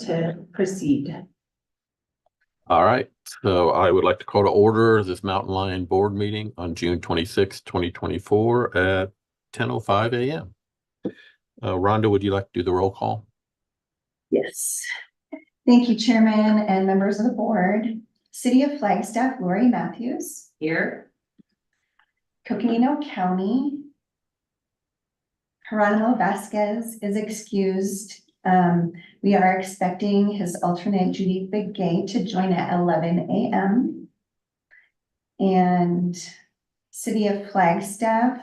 to proceed. All right, so I would like to call to order this Mountain Lion Board meeting on June 26, 2024 at 10:05 a.m. Rhonda, would you like to do the roll call? Yes. Thank you, Chairman and members of the board. City of Flagstaff, Lori Matthews. Here. Coconino County. Geronimo Vasquez is excused. We are expecting his alternate Judy Begay to join at 11 a.m. And City of Flagstaff,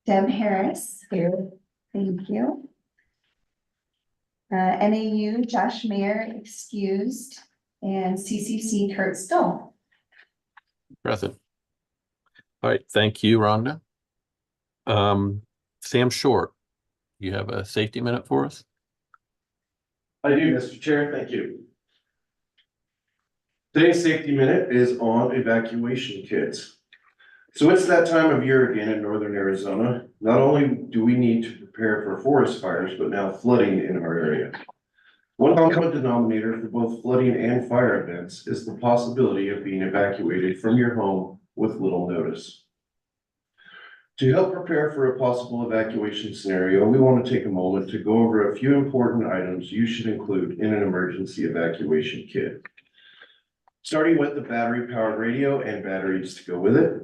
Deb Harris. Here. Thank you. NAU, Josh Mayer excused, and CCC Kurt Stoll. Present. All right, thank you, Rhonda. Sam Short, you have a safety minute for us? I do, Mr. Chair, thank you. Today's safety minute is on evacuation kits. So it's that time of year again in northern Arizona. Not only do we need to prepare for forest fires, but now flooding in our area. One common denominator for both flooding and fire events is the possibility of being evacuated from your home with little notice. To help prepare for a possible evacuation scenario, we want to take a moment to go over a few important items you should include in an emergency evacuation kit. Starting with the battery-powered radio and batteries to go with it,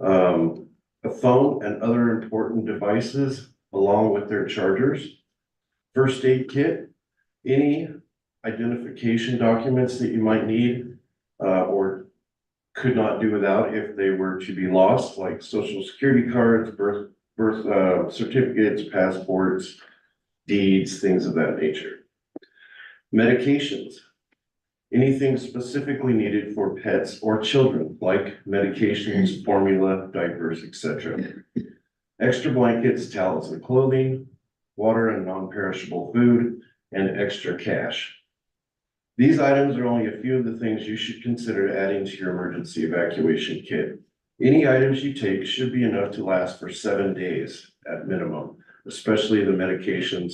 a phone and other important devices along with their chargers, first aid kit, any identification documents that you might need or could not do without if they were to be lost, like social security cards, birth certificates, passports, deeds, things of that nature. Medications, anything specifically needed for pets or children, like medications, formula, diapers, etc. Extra blankets, towels, and clothing, water and non-perishable food, and extra cash. These items are only a few of the things you should consider adding to your emergency evacuation kit. Any items you take should be enough to last for 7 days at minimum, especially the medications,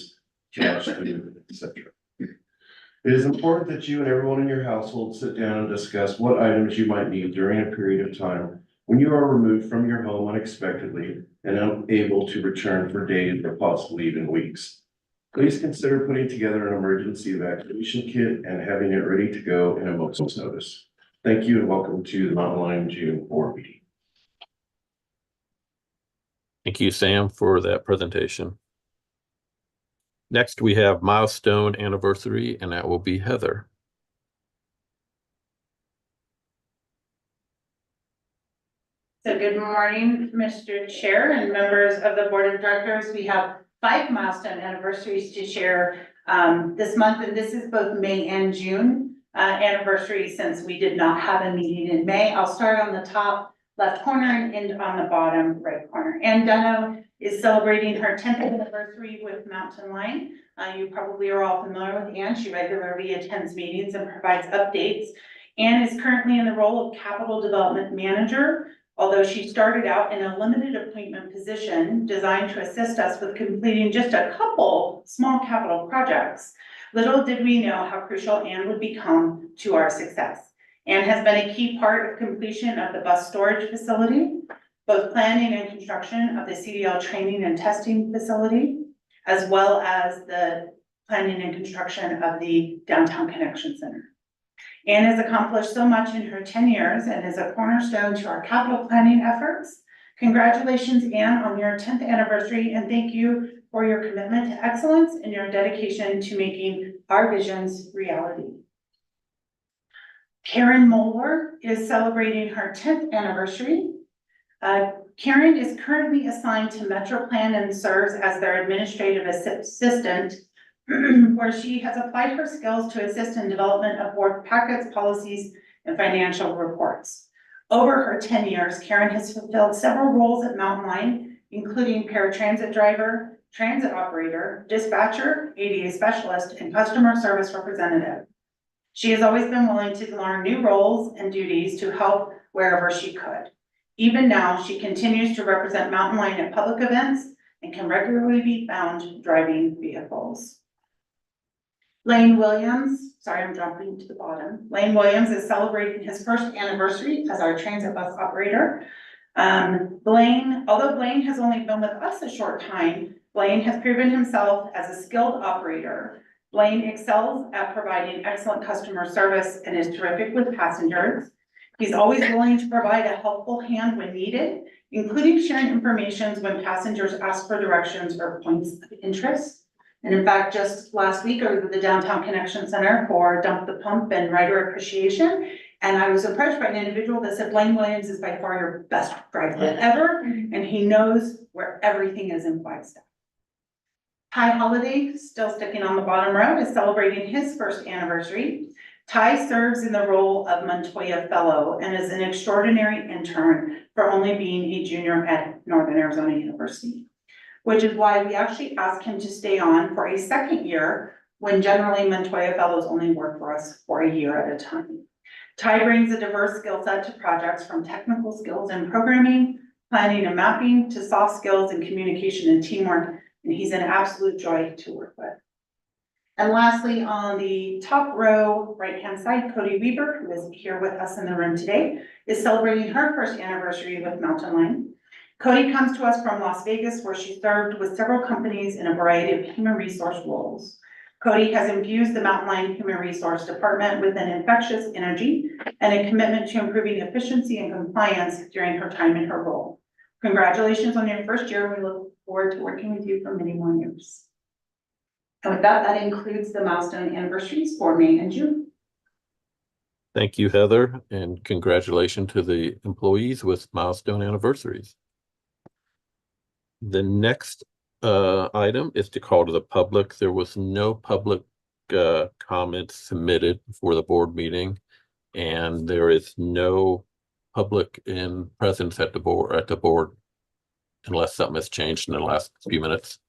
cash, food, etc. It is important that you and everyone in your household sit down and discuss what items you might need during a period of time when you are removed from your home unexpectedly and unable to return for days or possibly even weeks. Please consider putting together an emergency evacuation kit and having it ready to go in a moment's notice. Thank you and welcome to the Mountain Lion June board meeting. Thank you, Sam, for that presentation. Next, we have milestone anniversary, and that will be Heather. So good morning, Mr. Chair and members of the Board of Directors. We have 5 milestone anniversaries to share this month, and this is both May and June anniversary since we did not have a meeting in May. I'll start on the top left corner and end on the bottom right corner. Ann Dunno is celebrating her 10th anniversary with Mountain Lion. You probably are all familiar with Ann. She regularly attends meetings and provides updates. Ann is currently in the role of Capital Development Manager, although she started out in a limited appointment position designed to assist us with completing just a couple small capital projects. Little did we know how crucial Ann would become to our success. Ann has been a key part of completion of the bus storage facility, both planning and construction of the CDL training and testing facility, as well as the planning and construction of the Downtown Connection Center. Ann has accomplished so much in her 10 years and is a cornerstone to our capital planning efforts. Congratulations, Ann, on your 10th anniversary, and thank you for your commitment to excellence and your dedication to making our visions reality. Karen Moeller is celebrating her 10th anniversary. Karen is currently assigned to MetroPlan and serves as their administrative assistant, where she has applied her skills to assist in development of board packets, policies, and financial reports. Over her 10 years, Karen has fulfilled several roles at Mountain Lion, including paratransit driver, transit operator, dispatcher, ADA specialist, and customer service representative. She has always been willing to learn new roles and duties to help wherever she could. Even now, she continues to represent Mountain Lion at public events and can regularly be found driving vehicles. Lane Williams, sorry, I'm jumping to the bottom. Lane Williams is celebrating his first anniversary as our transit bus operator. Although Blaine has only been with us a short time, Blaine has proven himself as a skilled operator. Blaine excels at providing excellent customer service and is terrific with passengers. He's always willing to provide a helpful hand when needed, including sharing information when passengers ask for directions or points of interest. And in fact, just last week, I was at the Downtown Connection Center for Dump the Pump and Rider Appreciation. And I was approached by an individual that said, Blaine Williams is by far your best driver ever. And he knows where everything is in Flagstaff. Ty Holiday, still sticking on the bottom row, is celebrating his first anniversary. Ty serves in the role of Montoya Fellow and is an extraordinary intern for only being a junior at Northern Arizona University, which is why we actually asked him to stay on for a second year when generally Montoya Fellows only work for us for a year at a time. Ty brings a diverse skill set to projects from technical skills in programming, planning and mapping to soft skills in communication and teamwork, and he's an absolute joy to work with. And lastly, on the top row, right-hand side, Cody Weaver, who is here with us in the room today, is celebrating her first anniversary with Mountain Line. Cody comes to us from Las Vegas, where she served with several companies in a variety of human resource roles. Cody has infused the Mountain Line Human Resource Department with an infectious energy and a commitment to improving efficiency and compliance during her time in her role. Congratulations on your first year. We look forward to working with you for many more years. And with that, that includes the milestone anniversaries for May and June. Thank you, Heather, and congratulations to the employees with milestone anniversaries. The next item is to call to the public. There was no public comments submitted for the board meeting, and there is no public in presence at the board unless something has changed in the last few minutes.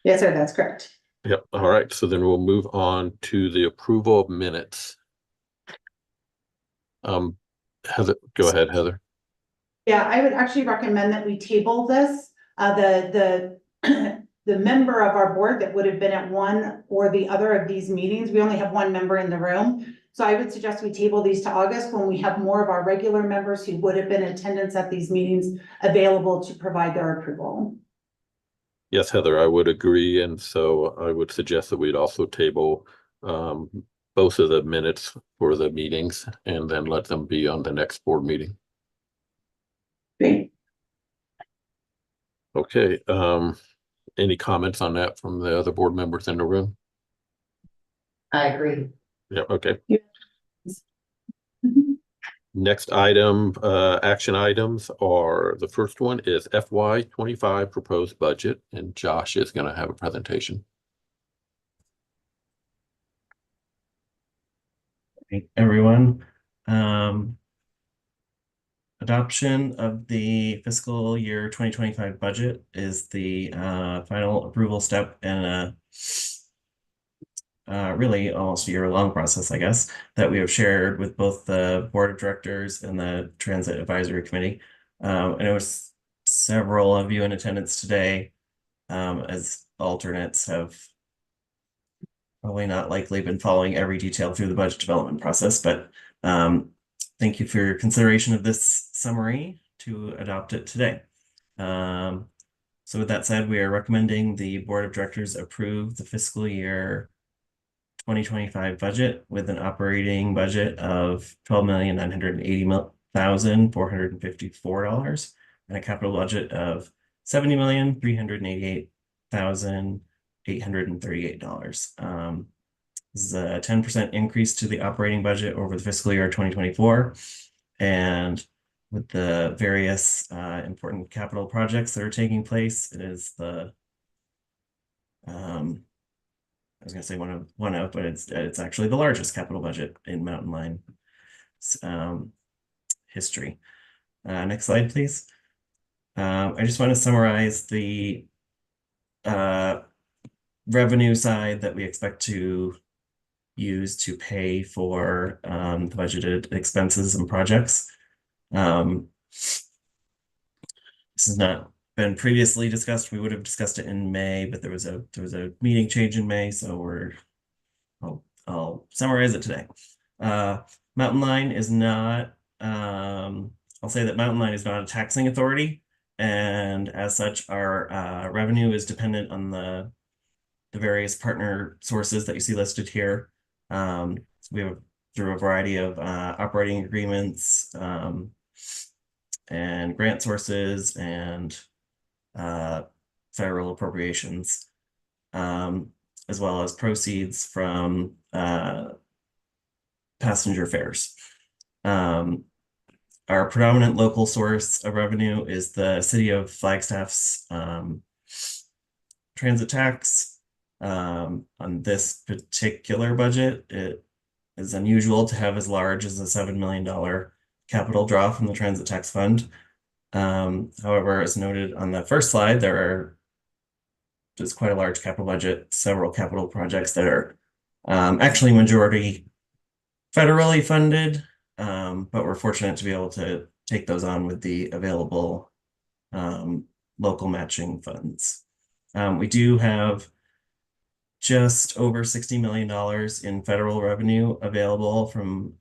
Yes, sir, that's correct. Yep. All right. So then we'll move on to the approval of minutes. Heather, go ahead, Heather. Yeah, I would actually recommend that we table this. The member of our board that would have been at one or the other of these meetings, we only have one member in the room. So I would suggest we table these to August when we have more of our regular members who would have been in attendance at these meetings available to provide their approval. Yes, Heather, I would agree. And so I would suggest that we'd also table both of the minutes for the meetings and then let them be on the next board meeting. Great. Okay. Any comments on that from the other board members in the room? I agree. Yeah, okay. Yes. Next item, action items are, the first one is FY25 proposed budget, and Josh is going to have a presentation. Hey, everyone. Adoption of the fiscal year 2025 budget is the final approval step in a really almost a year-long process, I guess, that we have shared with both the board of directors and the transit advisory committee. And it was several of you in attendance today, as alternates have probably not likely been following every detail through the budget development process, but thank you for your consideration of this summary to adopt it today. So with that said, we are recommending the board of directors approve the fiscal year 2025 budget with an operating budget of $12,980,454 and a capital budget of $70,388,838. This is a 10% increase to the operating budget over the fiscal year 2024. And with the various important capital projects that are taking place, it is the I was going to say one of, but it's actually the largest capital budget in Mountain Line history. Next slide, please. I just want to summarize the revenue side that we expect to use to pay for the budgeted expenses and projects. This has not been previously discussed. We would have discussed it in May, but there was a meeting change in May, so we're I'll summarize it today. Mountain Line is not, I'll say that Mountain Line is not a taxing authority. And as such, our revenue is dependent on the various partner sources that you see listed here. We have through a variety of operating agreements and grant sources and federal appropriations, as well as proceeds from passenger fares. Our predominant local source of revenue is the City of Flagstaff's transit tax. On this particular budget, it is unusual to have as large as a $7 million capital draw from the transit tax fund. However, as noted on the first slide, there are just quite a large capital budget, several capital projects that are actually majority federally funded, but we're fortunate to be able to take those on with the available local matching funds. We do have just over $60 million in federal revenue available from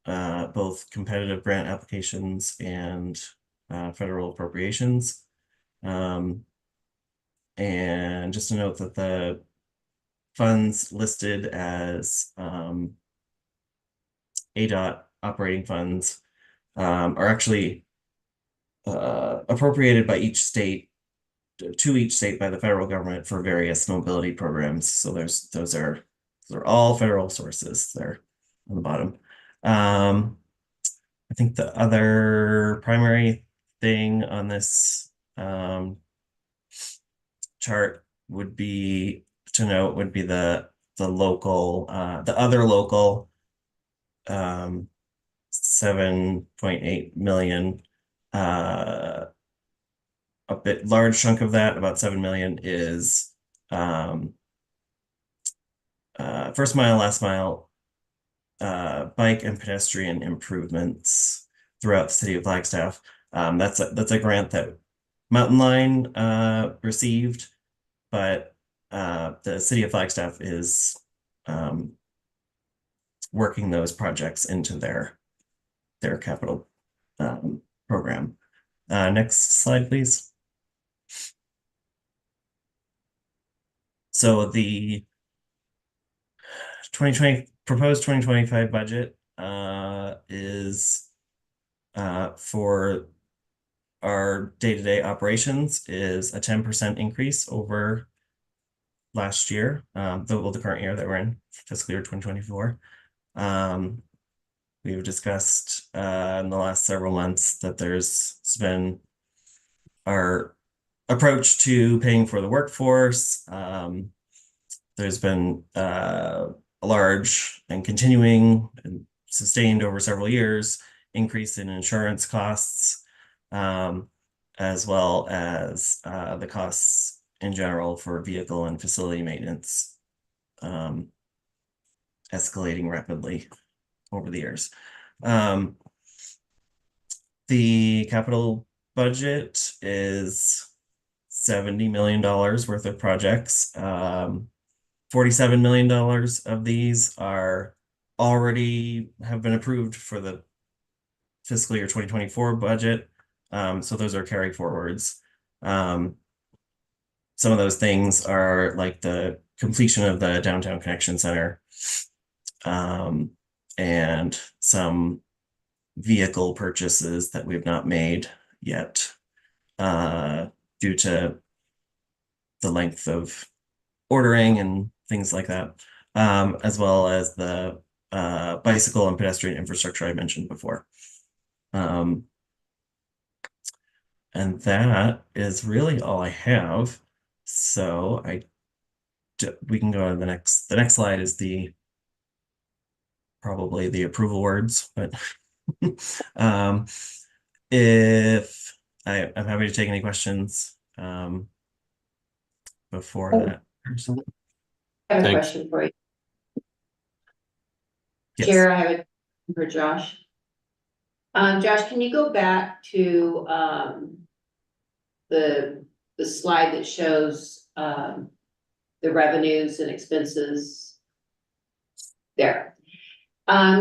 both competitive grant applications and federal appropriations. And just to note that the funds listed as ADOT operating funds are actually appropriated by each state to each state by the federal government for various mobility programs. So those are all federal sources there on the bottom. I think the other primary thing on this chart would be to note would be the local, the other local 7.8 million. A bit large chunk of that, about 7 million, is first mile, last mile bike and pedestrian improvements throughout the City of Flagstaff. That's a grant that Mountain Line received, but the City of Flagstaff is working those projects into their capital program. Next slide, please. So the 2020 proposed 2025 budget is for our day-to-day operations is a 10% increase over last year, the current year that we're in, fiscal year 2024. We've discussed in the last several months that there's been our approach to paying for the workforce. There's been a large and continuing and sustained over several years increase in insurance costs, as well as the costs in general for vehicle and facility maintenance escalating rapidly over the years. The capital budget is $70 million worth of projects. $47 million of these are already have been approved for the fiscal year 2024 budget. So those are carry forwards. Some of those things are like the completion of the Downtown Connection Center, and some vehicle purchases that we've not made yet due to the length of ordering and things like that, as well as the bicycle and pedestrian infrastructure I mentioned before. And that is really all I have. So we can go to the next slide is probably the approval words, but if I'm happy to take any questions before that. I have a Thanks. question for you. Yes. Chair, I have a question for Josh. Josh, can you go back to the slide that shows the revenues and expenses there.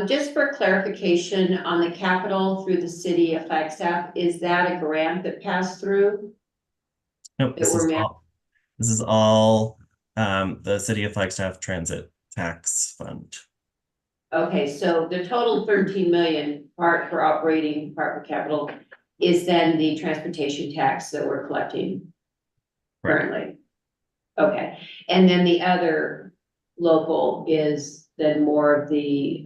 Just for clarification on the capital through the city of Flagstaff, is that a grant that passed through? Nope, That we're ma- this is all the City of Flagstaff Transit Tax Fund. Okay, so the total 13 million, part for operating, part for capital, is then the transportation tax that we're collecting currently. Okay, and then the other local is then more of the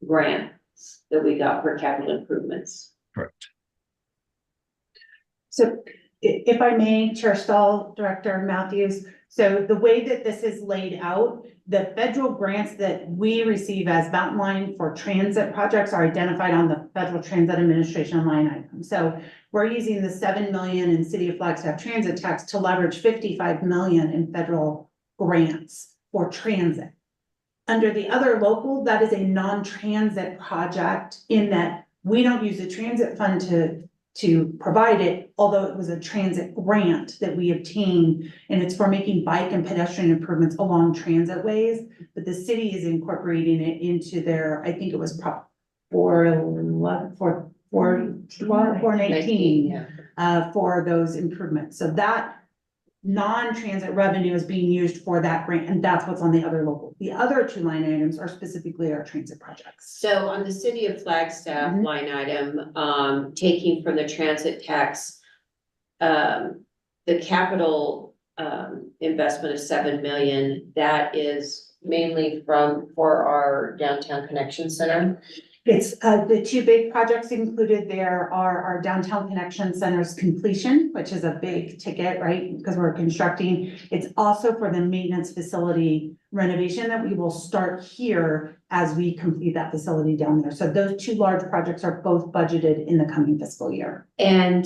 grants that we got for capital improvements. Correct. So if I may, Chair Stahl, Director Matthews, so the way that this is laid out, the federal grants that we receive as Mountain Line for transit projects are identified on the Federal Transit Administration line item. So we're using the 7 million in City of Flagstaff transit tax to leverage 55 million in federal grants for transit. Under the other local, that is a non-transit project in that we don't use the transit fund to provide it, although it was a transit grant that we obtained, and it's for making bike and pedestrian improvements along transit ways, but the city is incorporating it into their, I think it was Prop 418, Yeah. for those improvements. So that non-transit revenue is being used for that grant, and that's what's on the other local. The other two line items are specifically our transit projects. So on the City of Flagstaff Mhm. line item, taking from the transit tax, the capital investment of 7 million, that is mainly for our downtown connection center. It's, the two big projects included there are our downtown connection center's completion, which is a big ticket, right? Because we're constructing. It's also for the maintenance facility renovation that we will start here as we complete that facility down there. So those two large projects are both budgeted in the coming fiscal year. And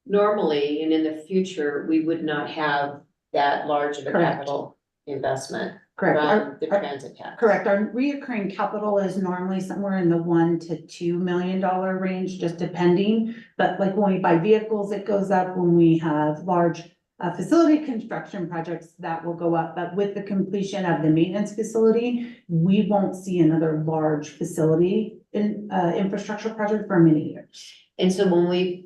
normally, and in the future, we would not have that large of a Correct. capital investment Correct. from the Our- transit tax. Correct. Our reoccurring capital is normally somewhere in the $1 to $2 million range, just depending. But like when we buy vehicles, it goes up. When we have large facility construction projects, that will go up. But with the completion of the maintenance facility, we won't see another large facility in infrastructure project for many years. And so when we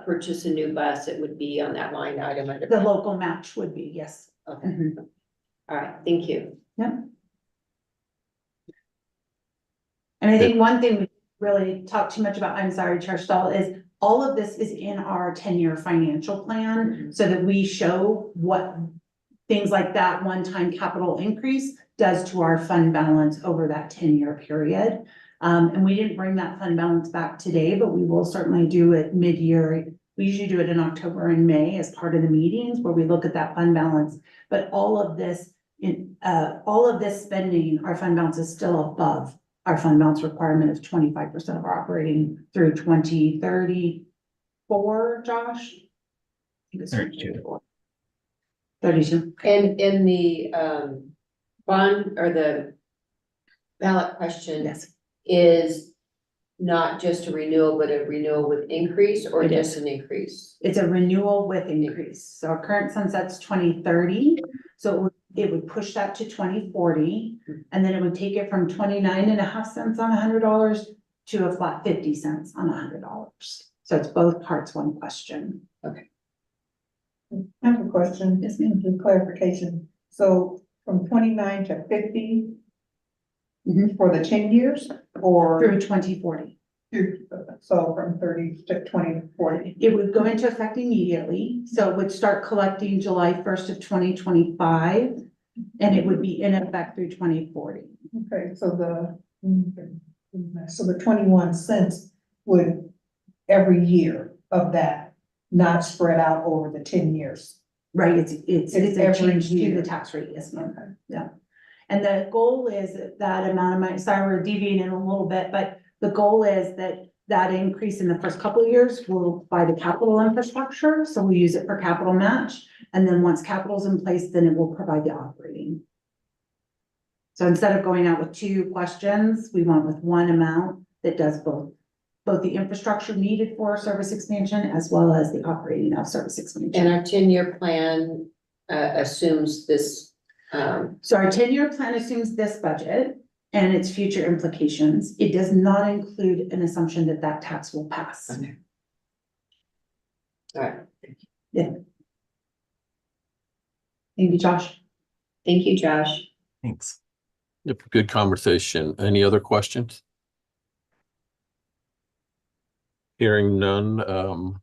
purchase a new bus, it would be on that line item. The local match would be, yes. Okay, Mhm. all right, thank you. And I think one thing we really talk too much about, I'm sorry, Chair Stahl, is all of this is in our 10-year financial plan so that we show what things like that one-time capital increase does to our fund balance over that 10-year period. And we didn't bring that fund balance back today, but we will certainly do it mid-year. We usually do it in October and May as part of the meetings where we look at that fund balance. But all of this spending, our fund balance is still above our fund balance requirement of 25% of our operating through 2034, Josh? I think it's 32. 32. And in the bond or the ballot question Yes, is not just a renewal, but a renewal with increase or It just is. an increase? it's a renewal with increase. So our current sunset's 2030. So it would push that to 2040. And then it would take it from 29.5 cents on $100 to a flat 50 cents on $100. So it's both parts, one question. I have a question. Yes, ma'am. For clarification. So from 29 to 50 Mhm. for the 10 years or Through 2040. so from 30 to 2040? It would go into effect immediately, so it would start collecting July 1st of 2025. And it would be in effect through 2040. Okay, so the 21 cents would every year of that, not spread out over the 10 years. Right, it's a every change to year. the tax rate, yes, ma'am. Yeah. And the goal is that amount of money, sorry, we're deviating a little bit, but the goal is that increase in the first couple of years will buy the capital infrastructure, so we use it for capital match. And then once capital's in place, then it will provide the operating. So instead of going out with two questions, we went with one amount that does both the infrastructure needed for service expansion as well as the operating of service expansion. And our 10-year plan assumes this, So our 10-year plan assumes this budget and its future implications. It does not include an assumption that that tax will pass. Okay. all right, Thank you, Josh. thank you, Josh. Thanks. Yep, good conversation. Any other questions? Hearing none,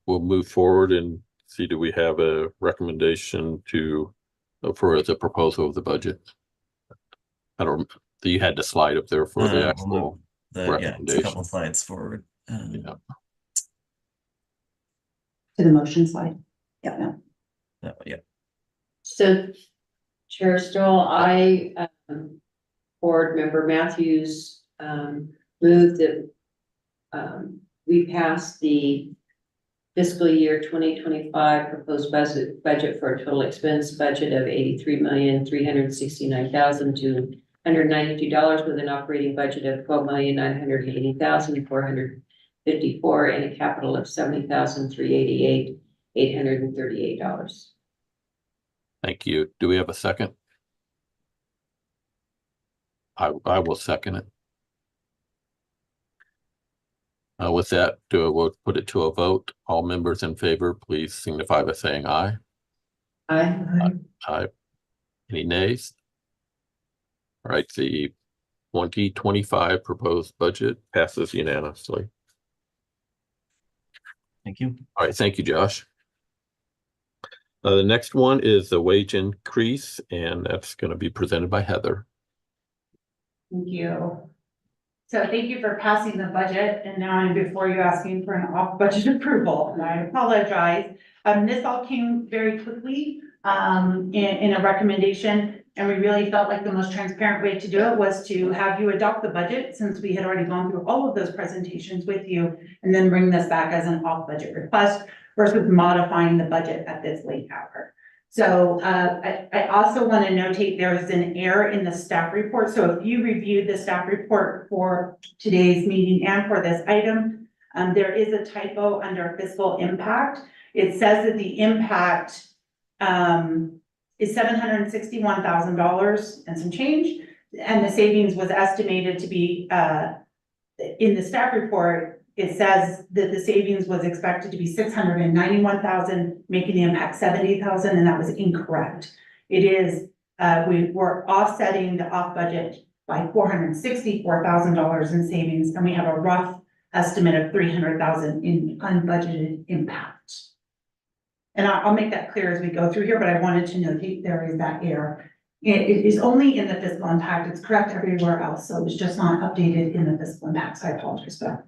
we'll move forward and see, do we have a recommendation for the proposal of the budget? I don't, you had the slide up there for the We'll actual move it's a recommendation. couple slides forward. Yeah. To the motion slide. Yeah. Yeah. So Chair Stoll, Board Member Matthews, moved that we passed the fiscal year 2025 proposed budget for a total expense budget of $83,369,292 with an operating budget of $12,980,454 and a capital of $70,388,838. Thank you. Do we have a second? I will second it. With that, we'll put it to a vote. All members in favor, please signify by saying aye. Aye. Aye. Any nays? All right, the 2025 proposed budget passes unanimously. Thank you. All right, thank you, Josh. The next one is the wage increase, and that's going to be presented by Heather. Thank you. So thank you for passing the budget, and now I'm before you asking for an off-budget approval, and I apologize. This all came very quickly, in a recommendation, and we really felt like the most transparent way to do it was to have you adopt the budget, since we had already gone through all of those presentations with you, and then bring this back as an off-budget request versus modifying the budget at this late hour. So I also want to notate there is an error in the staff report. So if you reviewed the staff report for today's meeting and for this item, there is a typo under fiscal impact. It says that the impact is $761,000 and some change, and the savings was estimated to be in the staff report. It says that the savings was expected to be $691,000, making the impact $70,000, and that was incorrect. It is, we were offsetting the off budget by $464,000 in savings, and we have a rough estimate of $300,000 in unbudgeted impact. And I'll make that clear as we go through here, but I wanted to notate there is that error. It is only in the fiscal impact. It's correct everywhere else, so it's just not updated in the fiscal impact, so I apologize for that.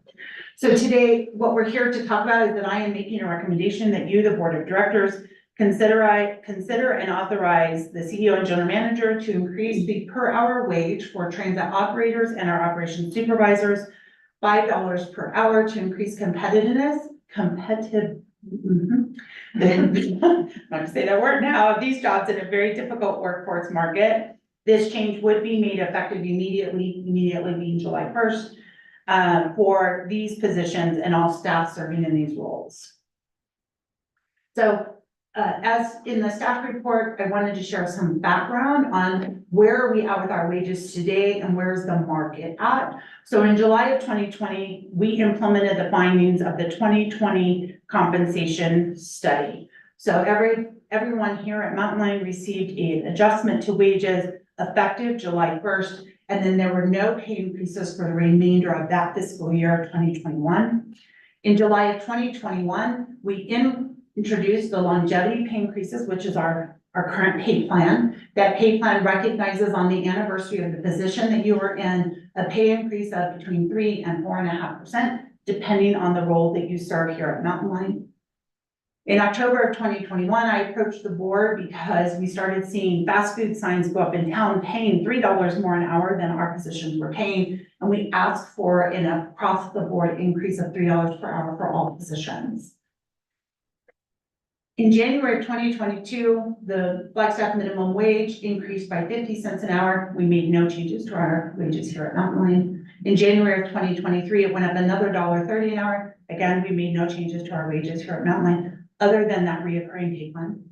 So today, what we're here to talk about is that I am making a recommendation that you, the Board of Directors, consider and authorize the CEO and General Manager to increase the per hour wage for transit operators and our operations supervisors $5 per hour to increase competitiveness. I'm gonna say that word now, of these jobs in a very difficult workforce market. This change would be made effective immediately being July 1st. For these positions and all staff serving in these roles. So, as in the staff report, I wanted to share some background on where are we at with our wages today and where's the market at. So in July of 2020, we implemented the findings of the 2020 compensation study. So everyone here at Mountain Line received an adjustment to wages effective July 1st. And then there were no pay increases for the remainder of that fiscal year of 2021. In July of 2021, we introduced the longevity pay increases, which is our current pay plan. That pay plan recognizes on the anniversary of the position that you were in a pay increase of between 3 and 4.5%, depending on the role that you serve here at Mountain Line. In October of 2021, I approached the board because we started seeing fast food signs go up in town paying $3 more an hour than our positions were paying. And we asked for an across the board increase of $3 per hour for all positions. In January of 2022, the Flagstaff minimum wage increased by 50 cents an hour. We made no changes to our wages here at Mountain Line. In January of 2023, it went up another $1.30 an hour. Again, we made no changes to our wages here at Mountain Line, other than that reoccurring pay plan.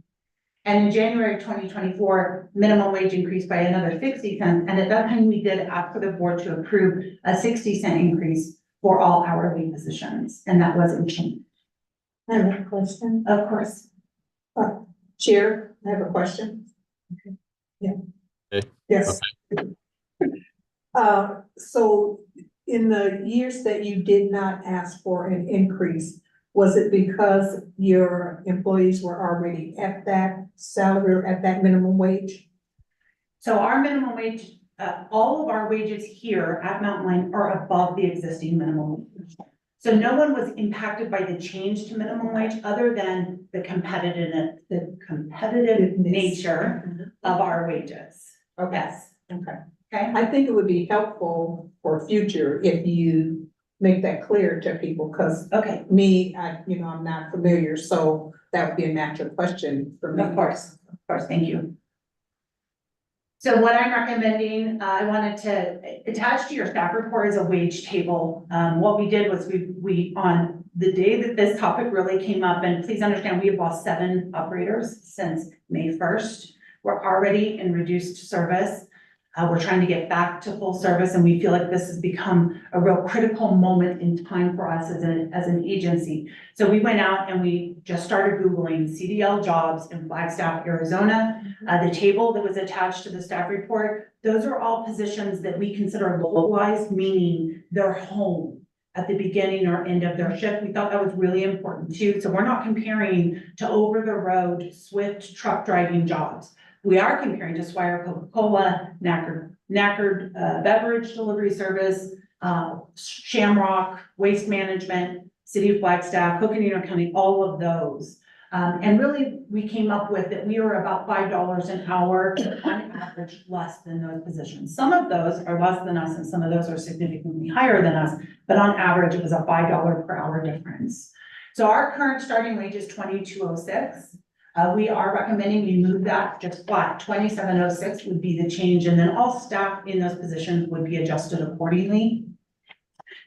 And in January of 2024, minimum wage increased by another 60 cents. And at that time, we did ask for the board to approve a 60-cent increase for all hourly positions, and that wasn't changed. I have a question. Of course. Chair, I have a question. Yeah. Okay. Yes. So in the years that you did not ask for an increase, was it because your employees were already at that salary or at that minimum wage? So our minimum wage, all of our wages here at Mountain Line are above the existing minimum wage. So no one was impacted by the change to minimum wage other than the competitive nature of our wages. Okay, Yes, okay. okay? I think it would be helpful for future if you make that clear to people, because Okay, I'm not familiar, so that would be a natural question for me. of course, thank you. So what I'm recommending, I wanted to attach to your staff report is a wage table. What we did was we on the day that this topic really came up, and please understand, we have lost 7 operators since May 1st. We're already in reduced service. We're trying to get back to full service, and we feel like this has become a real critical moment in time for us as an agency. So we went out and we just started Googling CDL jobs in Flagstaff, Arizona. The table that was attached to the staff report, those are all positions that we consider localized, meaning they're home at the beginning or end of their shift. We thought that was really important too. So we're not comparing to over the road Swift truck driving jobs. We are comparing to Swire Coca-Cola, Knackered Beverage Delivery Service, Shamrock, Waste Management, City of Flagstaff, Coconino County, all of those. And really, we came up with that we were about $5 an hour on average less than those positions. Some of those are less than us and some of those are significantly higher than us, but on average, it was a $5 per hour difference. So our current starting wage is $22.06. We are recommending we move that just flat, $27.06 would be the change, and then all staff in those positions would be adjusted accordingly.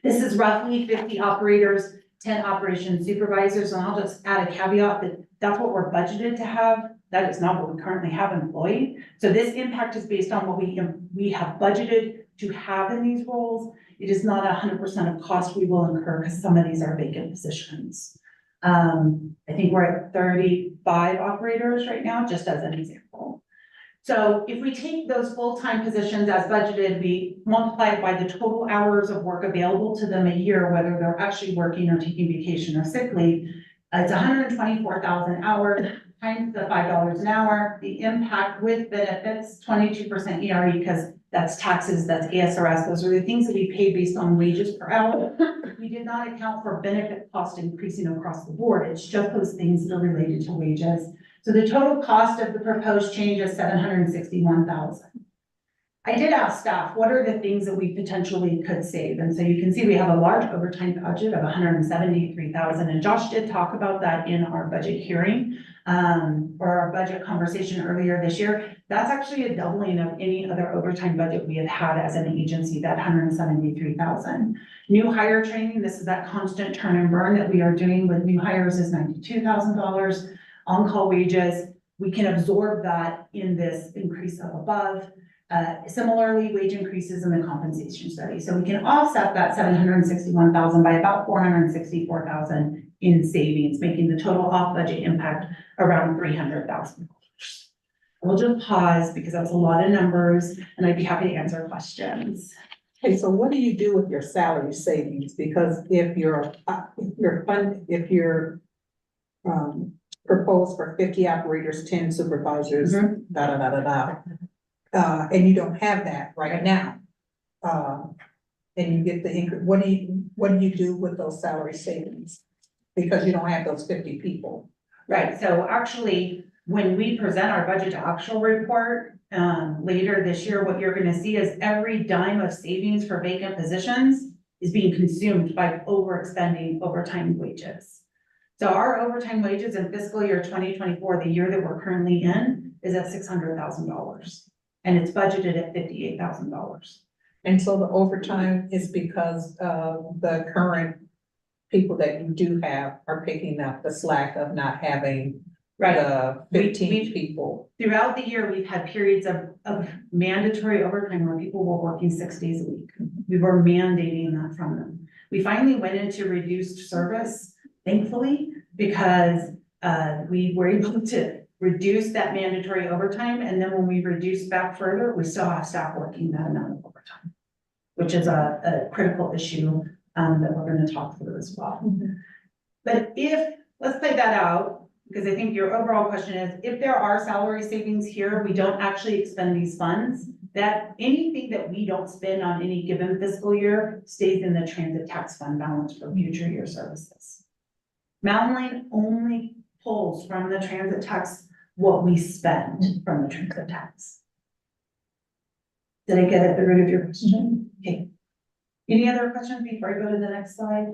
This is roughly 50 operators, 10 operations supervisors, and I'll just add a caveat that that's what we're budgeted to have. That is not what we currently have employed. So this impact is based on what we have budgeted to have in these roles. It is not 100% of cost we will incur because some of these are vacant positions. I think we're at 35 operators right now, just as an example. So if we take those full-time positions as budgeted, we multiply it by the total hours of work available to them a year, whether they're actually working or taking vacation or sick leave, it's 124,000 hours times the $5 an hour. The impact with benefits, 22% ERE, because that's taxes, that's ASRS. Those are the things that we pay based on wages per hour. We did not account for benefit cost increasing across the board. It's just those things that are related to wages. So the total cost of the proposed change is $761,000. I did ask staff, what are the things that we potentially could save? And so you can see we have a large overtime budget of $173,000. And Josh did talk about that in our budget hearing or our budget conversation earlier this year. That's actually a doubling of any other overtime budget we have had as an agency, that $173,000. New hire training, this is that constant turn and burn that we are doing with new hires is $92,000. On-call wages, we can absorb that in this increase of above. Similarly, wage increases in the compensation study. So we can offset that $761,000 by about $464,000 in savings, making the total off-budget impact around $300,000. We'll just pause because that was a lot of numbers and I'd be happy to answer questions. Okay, so what do you do with your salary savings? Because if you're proposed for 50 operators, 10 supervisors, and you don't have that right now. And you get the increase, what do you do with those salary savings? Because you don't have those 50 people. Right, so actually, when we present our budget to actual report later this year, what you're gonna see is every dime of savings for vacant positions is being consumed by overexpending overtime wages. So our overtime wages in fiscal year 2024, the year that we're currently in, is at $600,000. And it's budgeted at $58,000. And so the overtime is because the current people that you do have are picking up the slack of not having Right. the We- 15 people. Throughout the year, we've had periods of mandatory overtime where people were working 6 days a week. We were mandating that from them. We finally went into reduced service, thankfully, because we were able to reduce that mandatory overtime. And then when we reduced back further, we still have staff working that amount of overtime, which is a critical issue that we're going to talk through as well. But let's play that out, because I think your overall question is, if there are salary savings here, we don't actually expend these funds, that anything that we don't spend on any given fiscal year stays in the transit tax fund balance for future year services. Mountain Line only pulls from the transit tax what we spend from the transit tax. Did I get at the root of your question? Okay. Any other questions before I go to the next slide?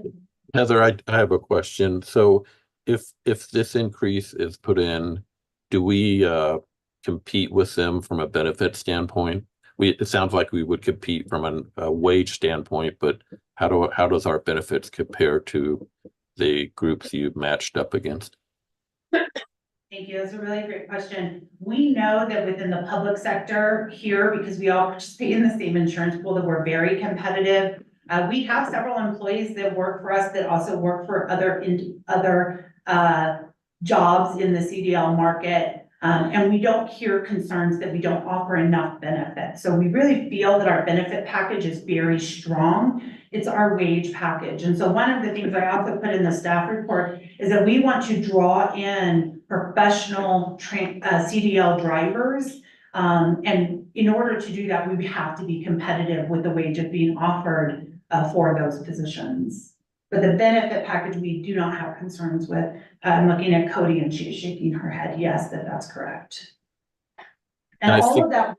Heather, I have a question. So if this increase is put in, do we compete with them from a benefit standpoint? It sounds like we would compete from a wage standpoint, but how does our benefits compare to the groups you've matched up against? Thank you. That's a really great question. We know that within the public sector here, because we all participate in the same insurance pool, that we're very competitive. We have several employees that work for us that also work for other jobs in the CDL market. And we don't hear concerns that we don't offer enough benefits. So we really feel that our benefit package is very strong. It's our wage package. And so one of the things I also put in the staff report is that we want to draw in professional CDL drivers. And in order to do that, we would have to be competitive with the wage of being offered for those positions. But the benefit package, we do not have concerns with. I'm looking at Cody and she's shaking her head. Yes, that's correct. And I all think- of that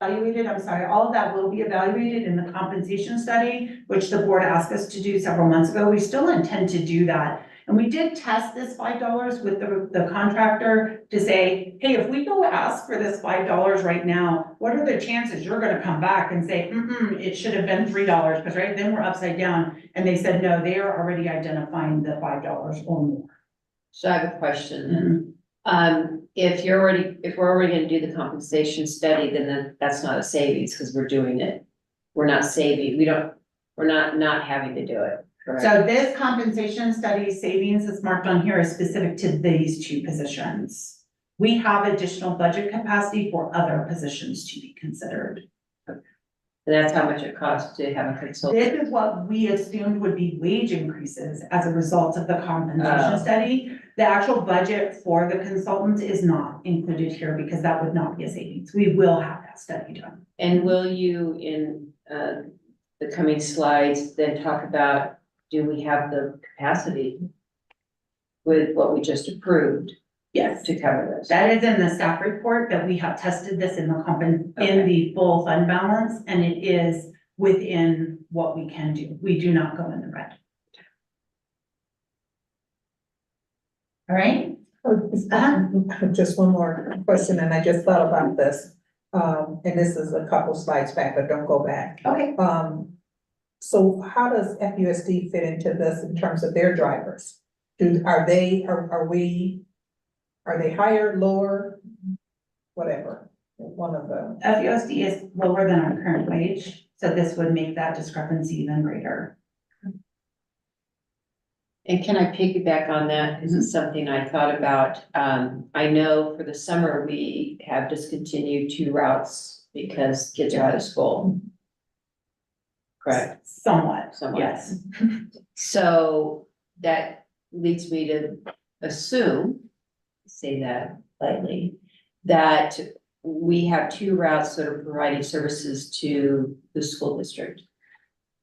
all of that will be evaluated in the compensation study, which the board asked us to do several months ago. We still intend to do that. And we did test this $5 with the contractor to say, hey, if we go ask for this $5 right now, what are the chances you're gonna come back and say, it should have been $3, because right then we're upside down. And they said, no, they are already identifying the $5 or more. So I have a question then. If we're already gonna do the compensation study, then that's not a savings, because we're doing it. We're not saving, we're not having to do it, correct? So this compensation study savings that's marked on here is specific to these two positions. We have additional budget capacity for other positions to be considered. And that's how much it costs to have a consultant. This is what we assumed would be wage increases as a result of the compensation study. The actual budget for the consultant is not included here because that would not be a savings. We will have that study done. And will you, in the coming slides, then talk about, do we have the capacity with what we just approved Yes, to cover this? that is in the staff report that we have tested this in in the full fund balance, and it is within what we can do. We do not go in the red. All right? Just one more question, and I just thought about this. And this is a couple slides back, but don't go back. Okay. So how does FUSD fit into this in terms of their drivers? Are they higher, lower, whatever, one of them? FUSD is lower than our current wage, so this would make that discrepancy even greater. And can I piggyback on that? Because it's something I thought about. I know for the summer, we have discontinued 2 routes because kids are out of school. Correct? Somewhat, Somewhat. yes. So that leads me to assume, say that lightly, that we have 2 routes that are providing services to the school district.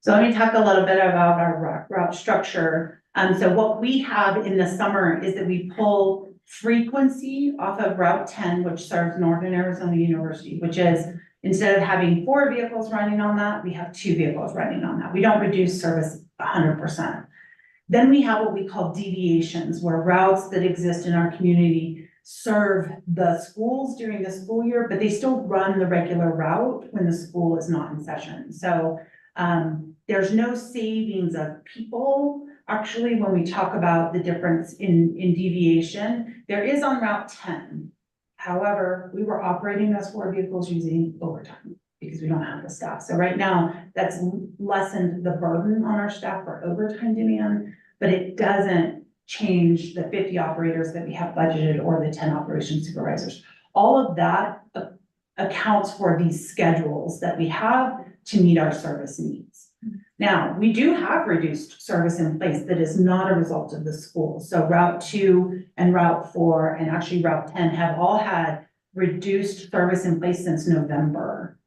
So let me talk a little bit about our route structure. So what we have in the summer is that we pull frequency off of Route 10, which serves Northern Arizona University, which is, instead of having 4 vehicles running on that, we have 2 vehicles running on that. We don't reduce service 100%. Then we have what we call deviations, where routes that exist in our community serve the schools during the school year, but they still run the regular route when the school is not in session. So there's no savings of people. actually, when we talk about the difference in deviation, there is on Route 10. However, we were operating those 4 vehicles using overtime because we don't have the staff. So right now, that's lessened the burden on our staff for overtime demand, but it doesn't change the 50 operators that we have budgeted or the 10 operation supervisors. All of that accounts for these schedules that we have to meet our service needs. Now, we do have reduced service in place that is not a result of the school. So Route 2 and Route 4 and actually Route 10 have all had reduced service in place since November.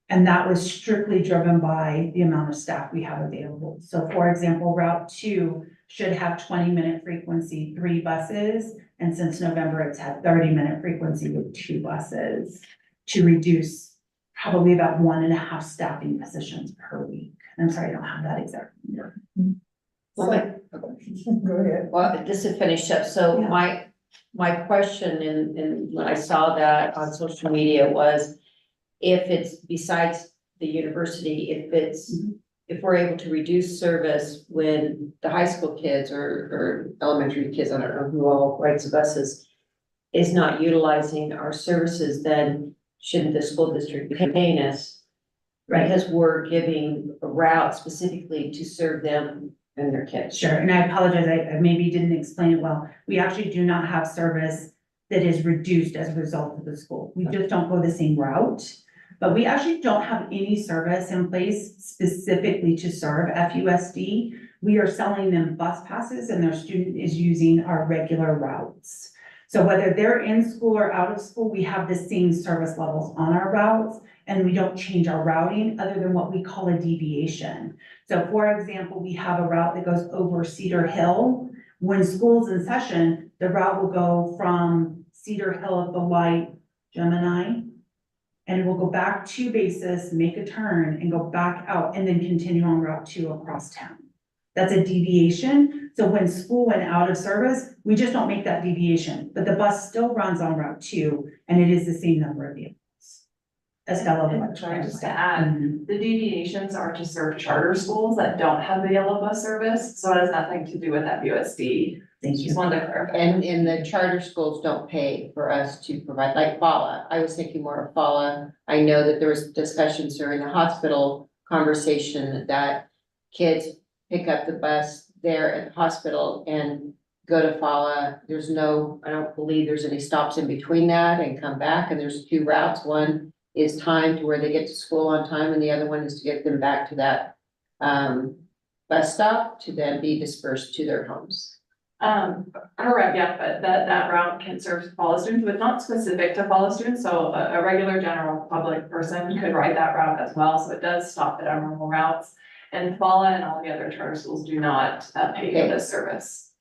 And that was strictly driven by the amount of staff we have available. So for example, Route 2 should have 20-minute frequency, 3 buses. And since November, it's had 30-minute frequency with 2 buses to reduce probably about 1.5 staffing positions per week. I'm sorry, I don't have that exact number. Go ahead. Well, just to finish up, so Yeah. my question and when I saw that on social media was, if it's besides the university, if we're able to reduce service when the high school kids or elementary kids, I don't know who all rides the buses, is not utilizing our services, then shouldn't the school district be paying us? Right. Because we're giving a route specifically to serve them and their kids. Sure, and I apologize, I maybe didn't explain it well. We actually do not have service that is reduced as a result of the school. We just don't go the same route. But we actually don't have any service in place specifically to serve FUSD. We are selling them bus passes and their student is using our regular routes. So whether they're in school or out of school, we have the same service levels on our routes and we don't change our routing other than what we call a deviation. So for example, we have a route that goes over Cedar Hill. When school's in session, the route will go from Cedar Hill at the light, Gemini, and we'll go back to basis, make a turn and go back out and then continue on Route 2 across town. That's a deviation. So when school went out of service, we just don't make that deviation, but the bus still runs on Route 2 and it is the same number of vehicles. Estella. And sorry, just to add, Mhm. the deviations are to serve charter schools that don't have the yellow bus service, so it has nothing to do with FUSD. Thank you. Just wanted to clarify. And the charter schools don't pay for us to provide, like Fala, I was thinking more of Fala. I know that there was discussions during the hospital conversation that kids pick up the bus there at the hospital and go to Fala. There's no, I don't believe there's any stops in between that and come back, and there's 2 routes. One is timed to where they get to school on time, and the other one is to get them back to that bus stop to then be dispersed to their homes. Correct, yeah, but that route can serve follow students, but not specific to follow students, so a regular general public person could ride that route as well, so it does stop at our normal routes. And FALA and all the other charter schools do not pay for this service.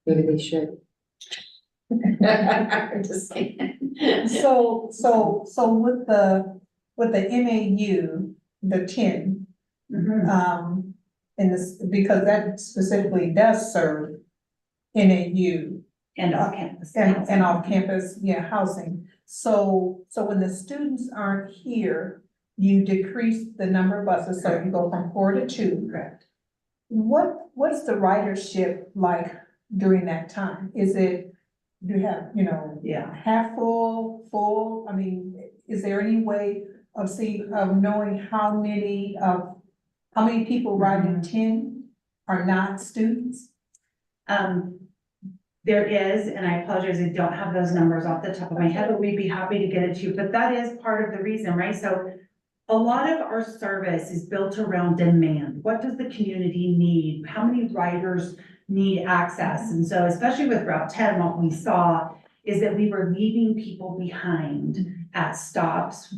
Maybe they should. Just saying. So with the MAU, the 10, Mhm. in this, because that specifically does serve NAU And off campus. and off-campus, housing. So when the students aren't here, you decrease the number of buses, so you go from 4 to 2. Correct. What's the ridership like during that time? Is it, do you have, Yeah. half full? I mean, is there any way of knowing how many people riding 10 are not students? There is, and I apologize, I don't have those numbers off the top of my head, but we'd be happy to get it to you, but that is part of the reason, right? So a lot of our service is built around demand. What does the community need? How many riders need access? And so especially with Route 10, what we saw is that we were leaving people behind at stops,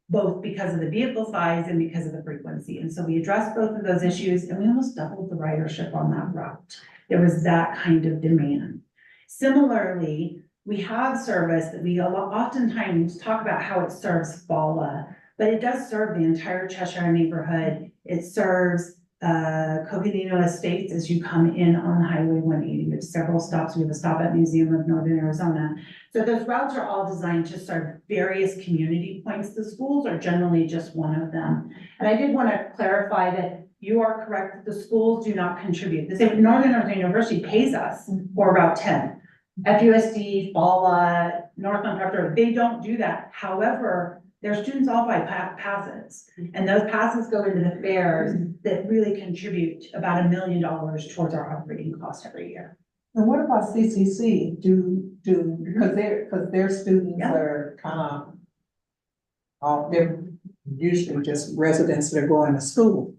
both because of the vehicle size and because of the frequency. And so we addressed both of those issues and we almost doubled the ridership on that route. There was that kind of demand. Similarly, we have service that we oftentimes talk about how it serves FALA, but it does serve the entire Cheshire neighborhood. It serves Coconino Estates as you come in on Highway 180. There's several stops. We have a stop at Museum of Northern Arizona. So those routes are all designed to serve various community points. The schools are generally just one of them. And I did want to clarify that you are correct, that the schools do not contribute. The same, Northern Arizona University pays us for Route 10. FUSD, FALA, Northland Prep, they don't do that. However, their students all buy passes, and those passes go into the fairs that really contribute about $1 million towards our operating cost every year. And what about CCC? Because their students Yeah. are they're usually just residents that are going to school.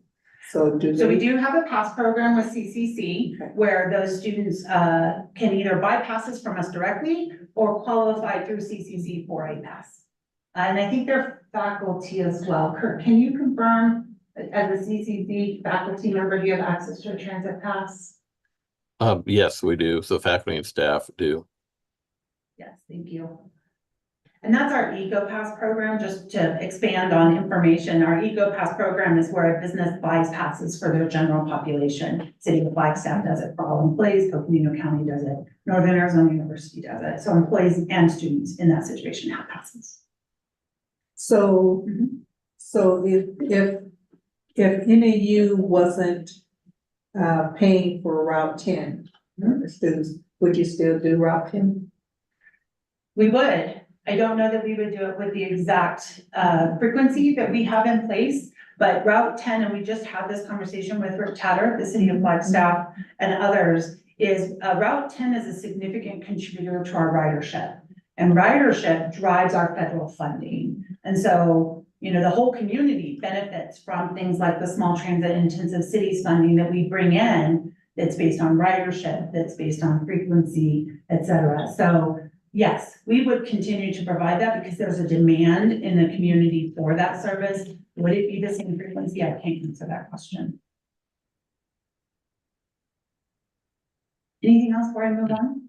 So So we do have a pass program with CCC Okay. where those students can either buy passes from us directly or qualify through CCC for a pass. And I think they're faculty as well. Kurt, can you confirm as a CCC faculty member, do you have access to a transit pass? Yes, we do. So faculty and staff do. Yes, thank you. And that's our EcoPass program, just to expand on information. Our EcoPass program is where a business buys passes for their general population. City of Flagstaff does it for all employees, Coconino County does it, Northern Arizona University does it. So employees and students in that situation have passes. So, Mhm. so if NAU wasn't paying for Route 10 for the students, would you still do Route 10? We would. I don't know that we would do it with the exact frequency that we have in place, but Route 10, and we just had this conversation with Rick Tatter, the City of Flagstaff, and others, is Route 10 is a significant contributor to our ridership. And ridership drives our federal funding. And so, you know, the whole community benefits from things like the small transit intensive cities funding that we bring in that's based on ridership, that's based on frequency, et cetera. So yes, we would continue to provide that because there's a demand in the community for that service. Would it be the same frequency? I can't answer that question. Anything else before I move on?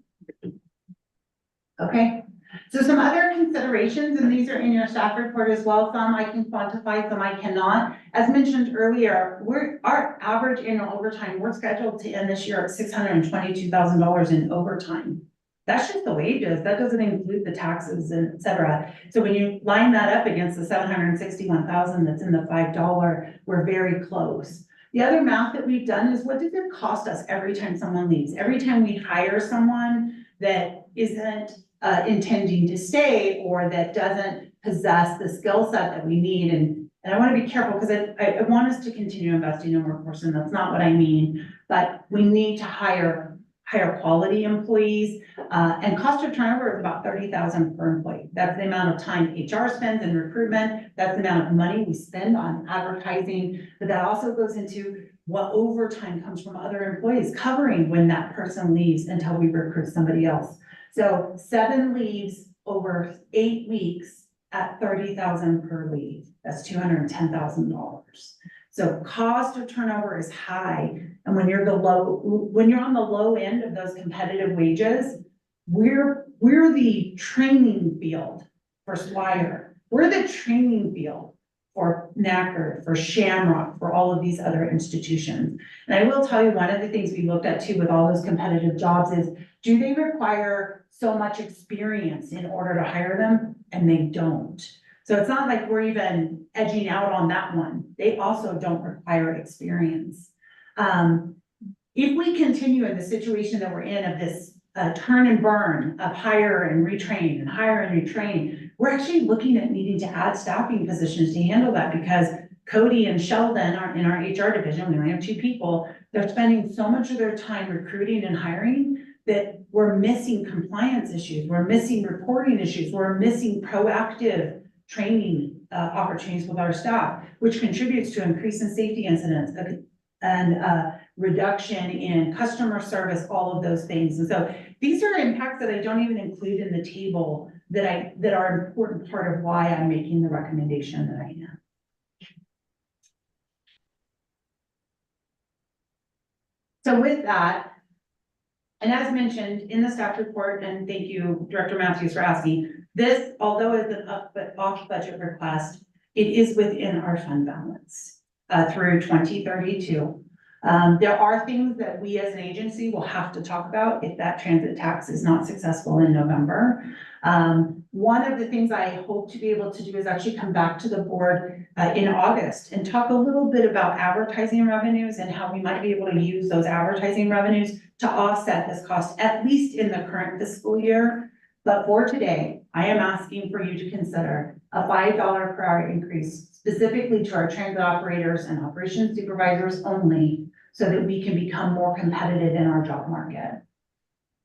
Okay, so some other considerations, and these are in your staff report as well. Some I can quantify, some I cannot. As mentioned earlier, our average annual overtime, we're scheduled to end this year at $622,000 in overtime. That's just the wages. That doesn't include the taxes and et cetera. So when you line that up against the 761,000 that's in the $5, we're very close. The other math that we've done is what does it cost us every time someone leaves? Every time we hire someone that isn't intending to stay or that doesn't possess the skill set that we need. And I want to be careful because I want us to continue investing in workforce, and that's not what I mean, but we need to hire higher quality employees, and cost of turnover is about $30,000 per employee. That's the amount of time HR spends in recruitment. That's the amount of money we spend on advertising, but that also goes into what overtime comes from other employees covering when that person leaves until we recruit somebody else. So 7 leaves over 8 weeks at $30,000 per leave. That's $210,000. So cost of turnover is high. And when you're on the low end of those competitive wages, we're the training field for Swire. We're the training field for NACRD, for Shamrock, for all of these other institutions. And I will tell you, one of the things we looked at too with all those competitive jobs is, do they require so much experience in order to hire them? And they don't. So it's not like we're even edging out on that one. They also don't require experience. If we continue in the situation that we're in of this turn and burn of hire and retrain and hire and retrain, we're actually looking at needing to add staffing positions to handle that because Cody and Sheldon are in our HR division. We only have 2 people. They're spending so much of their time recruiting and hiring that we're missing compliance issues. We're missing reporting issues. We're missing proactive training opportunities with our staff, which contributes to increase in safety incidents and reduction in customer service, all of those things. And so these are impacts that I don't even include in the table that are an important part of why I'm making the recommendation that I am. So with that, and as mentioned in the staff report, and thank you, Director Matthews, for asking, this, although it's an off-budget request, it is within our fund balance. through 2032. There are things that we as an agency will have to talk about if that transit tax is not successful in November. One of the things I hope to be able to do is actually come back to the board in August and talk a little bit about advertising revenues and how we might be able to use those advertising revenues to offset this cost, at least in the current fiscal year. But for today, I am asking for you to consider a $5 per hour increase specifically to our transit operators and operations supervisors only, so that we can become more competitive in our job market.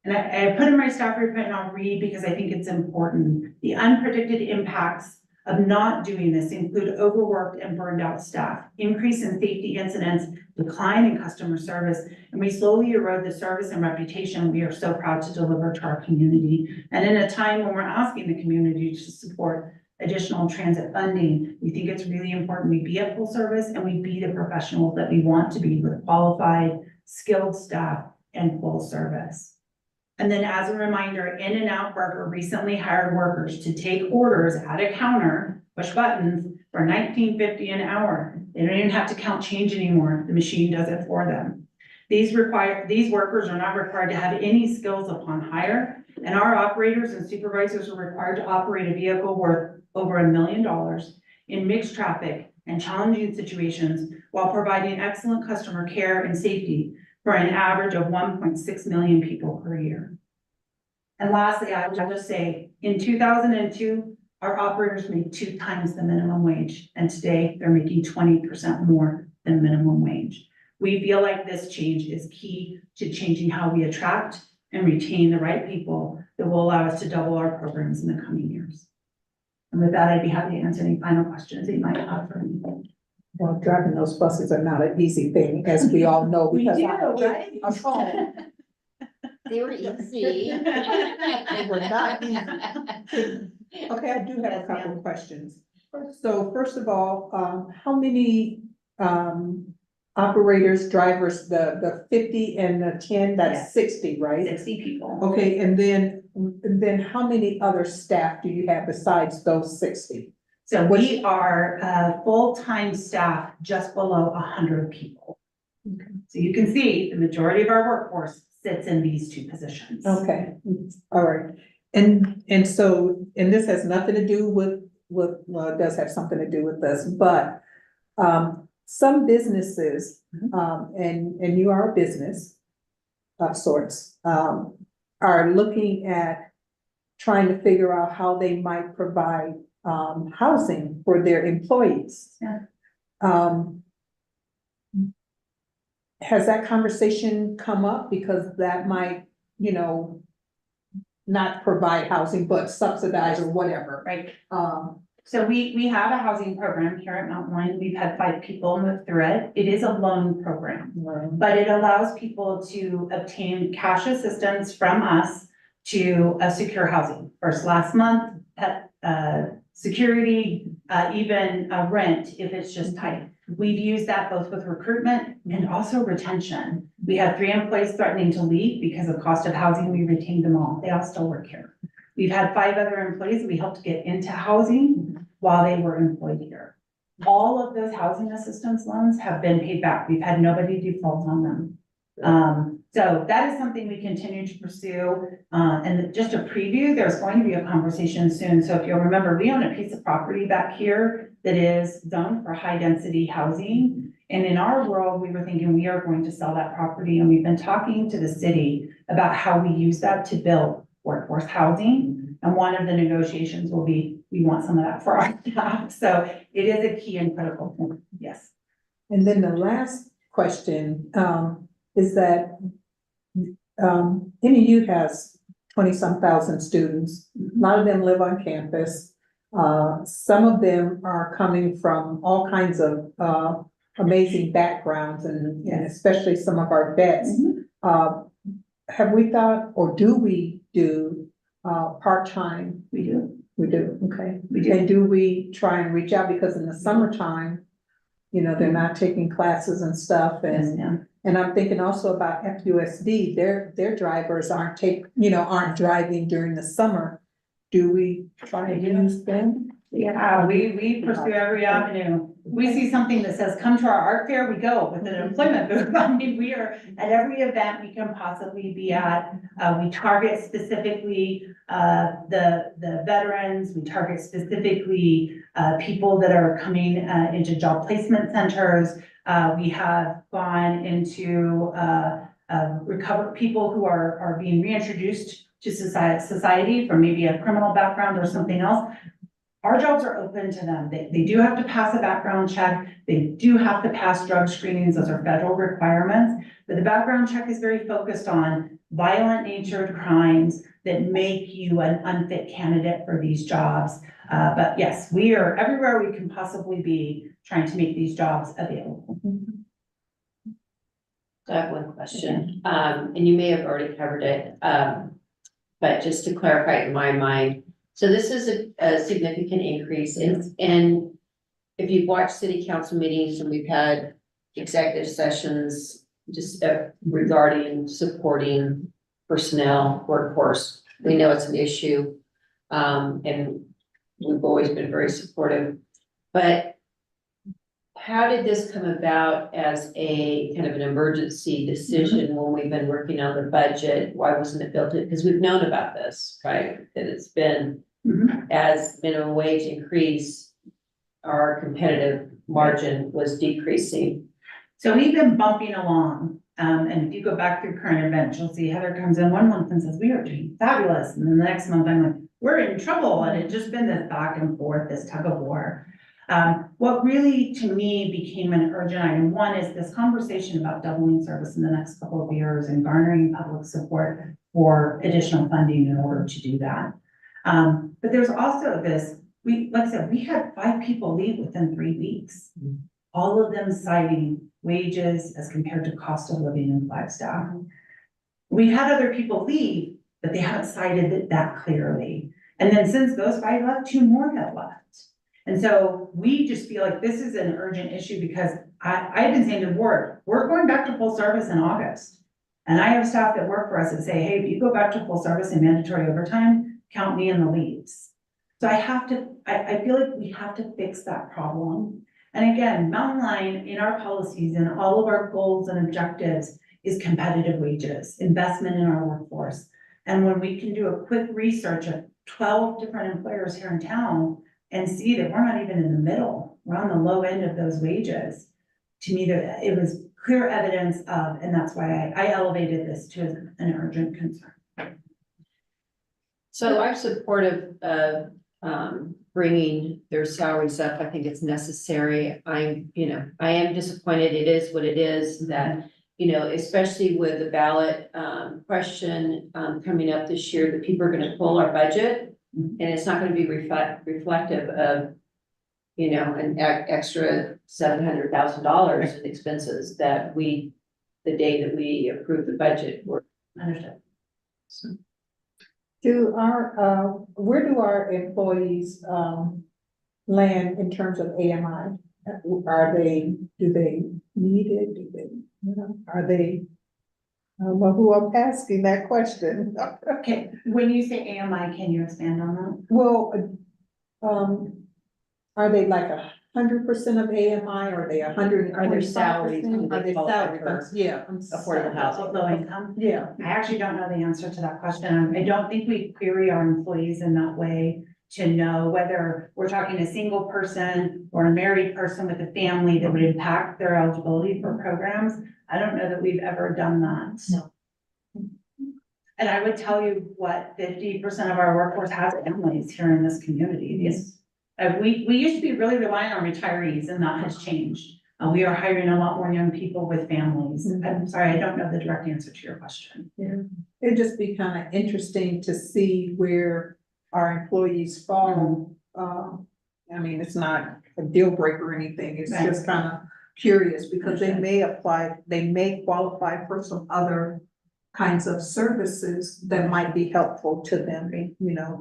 And I put in my staff report and I'll read because I think it's important. The unpredicted impacts of not doing this include overworked and burned out staff, increase in safety incidents, decline in customer service, and we slowly erode the service and reputation we are so proud to deliver to our community. And in a time when we're asking the community to support additional transit funding, we think it's really important we be at full service and we be the professionals that we want to be with qualified, skilled staff and full service. And then as a reminder, In-N-Out Burger recently hired workers to take orders at a counter, push buttons for $19.50 an hour. They don't even have to count change anymore. The machine does it for them. These workers are not required to have any skills upon hire, and our operators and supervisors are required to operate a vehicle worth over $1 million in mixed traffic and challenging situations while providing excellent customer care and safety for an average of 1.6 million people per year. And lastly, I will just say, in 2002, our operators made 2 times the minimum wage, and today they're making 20% more than minimum wage. We feel like this change is key to changing how we attract and retain the right people that will allow us to double our programs in the coming years. And with that, I'd be happy to answer any final questions that you might have for me. Well, driving those buses are not an easy thing, as we all know, We because do, I'm right? I'm home. They were easy. They were not easy. Okay, I do have a couple of questions. So first of all, how many operators, drivers, the 50 and the 10, that's Yes. 60, right? 60 people. Okay, and then how many other staff do you have besides those 60? So we are full-time staff just below 100 people. Okay. So you can see the majority of our workforce sits in these 2 positions. Okay, all right. And so, and this has nothing to do with, well, it does have something to do with this, but some businesses, and you are a business of sorts, are looking at trying to figure out how they might provide housing for their employees. Yeah. Has that conversation come up? Because that might, not provide housing, but subsidize or whatever. Right. So we have a housing program here at Mountain Line. We've had 5 people move through it. It is a loan program, but it allows people to obtain cash assistance from us to secure housing. First, last month, security, even rent if it's just tight. We've used that both with recruitment and also retention. We had 3 employees threatening to leave because of cost of housing. We retained them all. They all still work here. We've had 5 other employees we helped get into housing while they were employed here. All of those housing assistance loans have been paid back. We've had nobody default on them. So that is something we continue to pursue. And just a preview, there's going to be a conversation soon. So if you'll remember, we own a piece of property back here that is zoned for high density housing. And in our world, we were thinking we are going to sell that property, and we've been talking to the city about how we use that to build workforce housing. And one of the negotiations will be, we want some of that for our staff. So it is a key and critical point. Yes. And then the last question, is that NEU has 20-some thousand students. A lot of them live on campus. Some of them are coming from all kinds of amazing backgrounds, and especially some of our vets. Have we thought, or do we do part-time? We do. We do, okay. We do. And do we try and reach out, because in the summertime, they're not taking classes and stuff, and I'm thinking also about FUSD, their drivers aren't driving during the summer. Do we try and use them? Yeah, we pursue every avenue. we see something that says, come to our art fair, we go with an employment booth. I mean, we are at every event we can possibly be at. We target specifically, the veterans, we target specifically, people that are coming, into job placement centers. We have gone into, recover people who are being reintroduced to society from maybe a criminal background or something else. Our jobs are open to them. They do have to pass a background check. They do have to pass drug screenings. Those are federal requirements. But the background check is very focused on violent natured crimes that make you an unfit candidate for these jobs. But yes, we are everywhere we can possibly be trying to make these jobs available. I have one question, and you may have already covered it, but just to clarify it in my mind. So this is a significant increase and if you've watched city council meetings and we've had executive sessions just regarding supporting personnel workforce, we know it's an issue. And we've always been very supportive, but how did this come about as a kind of an emergency decision when we've been working on the budget? Why wasn't it built in? Because we've known about this, right? That it's been as minimum wage increase, our competitive margin was decreasing. So we've been bumping along. And if you go back through current events, you'll see Heather comes in one month and says, we are doing fabulous. And then the next month I'm like, we're in trouble. And it's just been this back and forth, this tug of war. What really to me became an urgent item, one is this conversation about doubling service in the next couple of years and garnering public support for additional funding in order to do that. But there's also this, like I said, we had 5 people leave within 3 weeks. All of them citing wages as compared to cost of living in Flagstaff. We've had other people leave, but they haven't cited it that clearly. And then since those 5 left, 2 more have left. And so we just feel like this is an urgent issue because I've been saying to the board, we're going back to full service in August. And I have staff that work for us that say, hey, if you go back to full service and mandatory overtime, count me in the leads. So I feel like we have to fix that problem. And again, Mountain Line in our policies and all of our goals and objectives is competitive wages, investment in our workforce. And when we can do a quick research of 12 different employers here in town and see that we're not even in the middle, we're on the low end of those wages. To me, that it was clear evidence of, and that's why I elevated this to an urgent concern. So I'm supportive of bringing their salaries up. I think it's necessary. I am disappointed. It is what it is that, especially with the ballot question coming up this year, that people are gonna pull our budget. And it's not gonna be reflective of, an extra $700,000 in expenses that the day that we approve the budget, were understood. So. Where do our employees, land in terms of AMI? Do they need it? Are they? Well, who I'm asking that question? Okay, when you say AMI, can you expand on that? Well, are they like 100% of AMI? Or are they 100? Are their salaries, Are they they qualify salary? for Yeah. affordable housing? Low income? Yeah. I actually don't know the answer to that question. I don't think we query our employees in that way to know whether we're talking a single person or a married person with a family that would impact their eligibility for programs. I don't know that we've ever done that. No. And I would tell you what 50% of our workforce has families here in this community. Yes. We used to be really reliant on retirees and that has changed. We are hiring a lot more young people with families. I'm sorry, I don't know the direct answer to your question. Yeah, it'd just be kind of interesting to see where our employees fall. I mean, it's not a deal breaker or anything, it's Right. just kind of curious because they may qualify for some other kinds of services that might be helpful to them,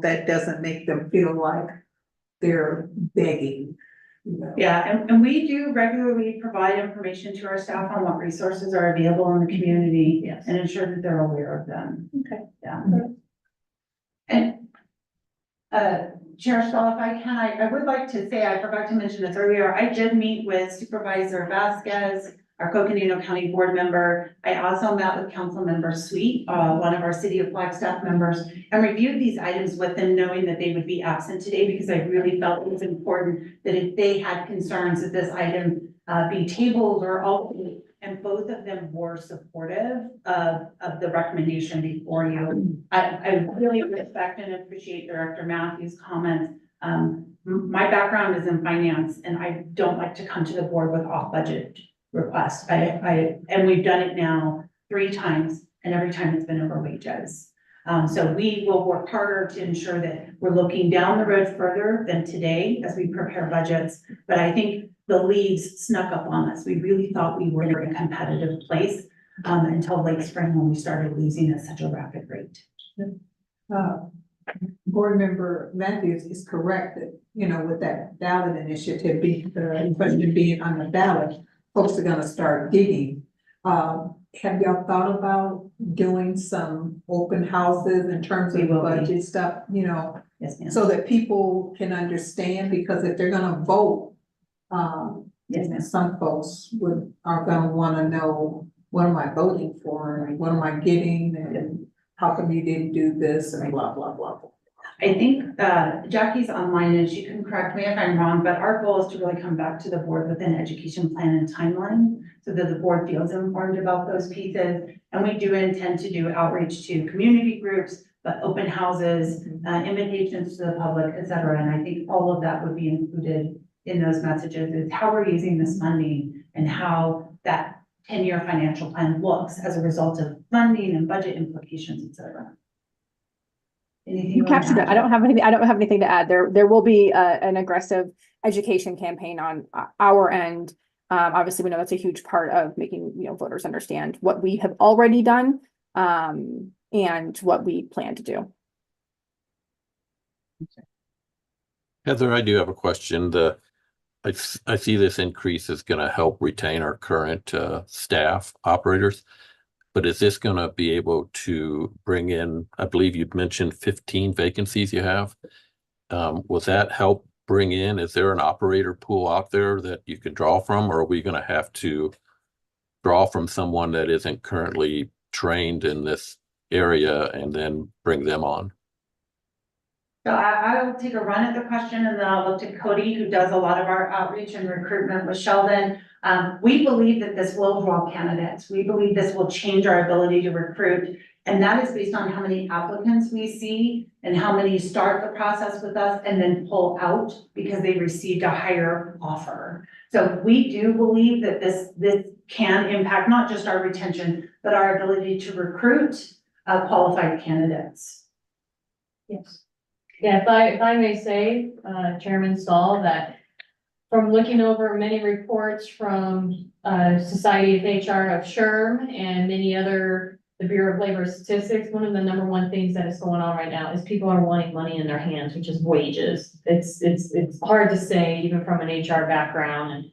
that doesn't make them feel like they're begging. Yeah, and we do regularly provide information to our staff on what resources are available in the community and ensure that they're aware of them. Okay. Yeah. And Chair Stahl, if I can, I would like to say, I forgot to mention this earlier, I did meet with Supervisor Vasquez, our Coconino County Board member. I also met with Councilmember Sweet, one of our City of Flagstaff members, and reviewed these items with them, knowing that they would be absent today, because I really felt it was important that if they had concerns that this item be tabled or altered, and both of them were supportive of the recommendation before you. I really respect and appreciate Director Matthews' comments. My background is in finance, and I don't like to come to the board with off-budget requests. And we've done it now 3 times, and every time it's been over wages. So we will work harder to ensure that we're looking down the road further than today as we prepare budgets. But I think the leaves snuck up on us. We really thought we were in a competitive place until late spring, when we started losing at such a rapid rate. Board member Matthews is correct that, you know, with that ballot initiative being, the question being on the ballot, folks are gonna start digging. Have y'all thought about doing some open houses in terms We of will be. budget stuff, you know, Yes, ma'am. so that people can understand, because if they're gonna vote, Yes, ma'am. some folks are gonna wanna know, what am I voting for, and what am I getting, and how come you didn't do this, and blah, blah, blah. I think Jackie's online, and she can correct me if I'm wrong, but our goal is to really come back to the board with an education plan and timeline, so that the board feels informed about those pieces. And we do intend to do outreach to community groups, but open houses, invitations to the public, et cetera. And I think all of that would be included in those messages, is how we're using this funding and how that 10-year financial plan looks as a result of funding and budget implications, et cetera. Anything You wanna captured it. add? I don't have anything to add. There will be an aggressive education campaign on our end. Obviously, we know that's a huge part of making, voters understand what we have already done, and what we plan to do. Heather, I do have a question. I see this increase is going to help retain our current staff operators, but is this going to be able to bring in, I believe you'd mentioned 15 vacancies you have. Will that help bring in, is there an operator pool out there that you can draw from, or are we going to have to draw from someone that isn't currently trained in this area and then bring them on? So I will take a run at the question, and then I'll look to Cody, who does a lot of our outreach and recruitment with Sheldon. We believe that this will draw candidates. We believe this will change our ability to recruit. And that is based on how many applicants we see and how many start the process with us and then pull out because they received a higher offer. So we do believe that this can impact not just our retention, but our ability to recruit qualified candidates. Yes. Yeah, if I may say, Chairman Stahl, that from looking over many reports from Society of HR of SHRM and many other, the Bureau of Labor Statistics, one of the number one things that is going on right now is people are wanting money in their hands, which is wages. It's hard to say, even from an HR background,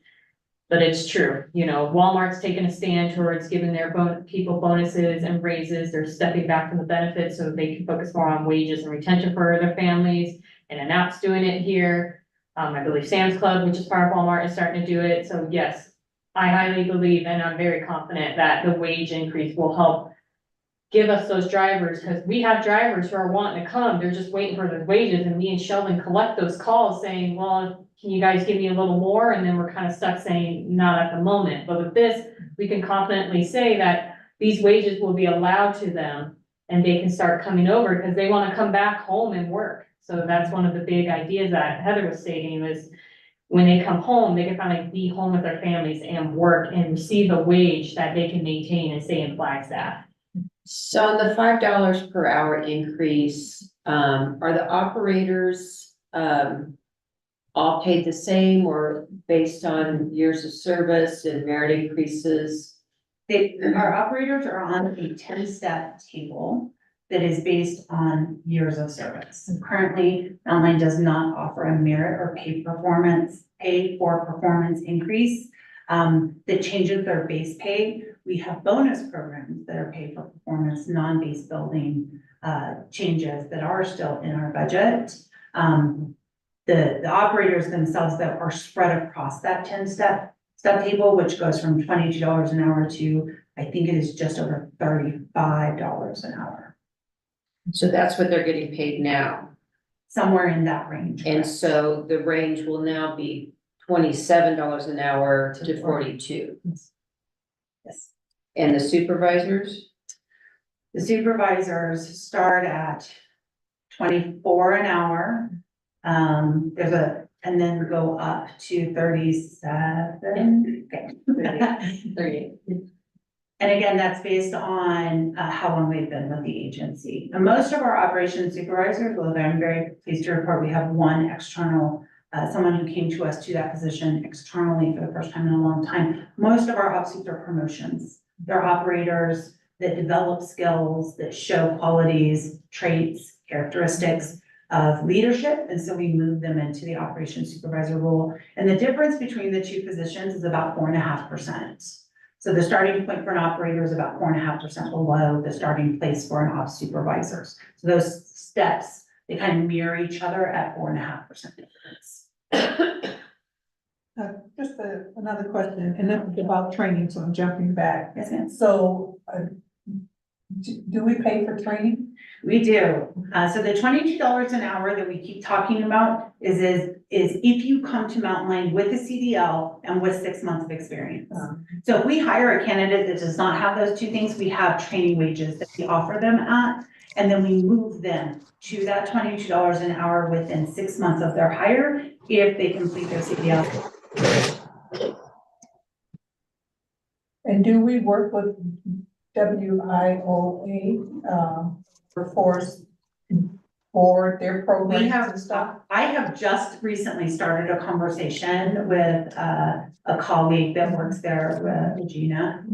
but it's true. Walmart's taking a stand towards giving their people bonuses and raises. They're stepping back from the benefits so that they can focus more on wages and retention for their families. And Annap's doing it here. I believe Sam's Club, which is part of Walmart, is starting to do it. So yes, I highly believe, and I'm very confident that the wage increase will help give us those drivers, because we have drivers who are wanting to come. They're just waiting for their wages, and me and Sheldon collect those calls saying, well, can you guys give me a little more? And then we're kind of stuck saying, not at the moment. But with this, we can confidently say that these wages will be allowed to them and they can start coming over because they want to come back home and work. So that's one of the big ideas that Heather was stating, was when they come home, they can finally be home with their families and work and receive a wage that they can maintain and stay in Flagstaff. So on the $5 per hour increase, are the operators, all paid the same or based on years of service and merit increases? Our operators are on a 10-step table that is based on years of service. Currently, Mountain Line does not offer a merit or pay for performance increase that changes their base pay. We have bonus programs that are paid for performance, non-base building changes that are still in our budget. The operators themselves that are spread across that 10-step table, which goes from $22 an hour to, I think it is just over $35 an hour, So that's what they're getting paid now. somewhere in that range. And so the range will now be $27 an hour to 42. Yes. And the supervisors? The supervisors start at 24 an hour. And then go up to 37. Okay. 38. And again, that's based on how long they've been with the agency. And most of our operations supervisors, well, I'm very pleased to report, we have one external, someone who came to us to that position externally for the first time in a long time. Most of our ops are promotions. They're operators that develop skills, that show qualities, traits, characteristics of leadership. And so we move them into the operations supervisor role. And the difference between the two positions is about 4.5%. So the starting point for an operator is about 4.5% below the starting place for an ops supervisors. So those steps, they kind of mirror each other at 4.5% difference. Just another question, and this is about training, so I'm jumping back. Yes, ma'am. So, do we pay for training? We do. So the $22 an hour that we keep talking about is if you come to Mountain Line with a CDL and with 6 months of experience. So if we hire a candidate that does not have those two things, we have training wages that we offer them at, and then we move them to that $22 an hour within 6 months of their hire if they complete their CDL. And do we work with WIOA, for their programs We have, and stuff? I have just recently started a conversation with a colleague that works there, Regina,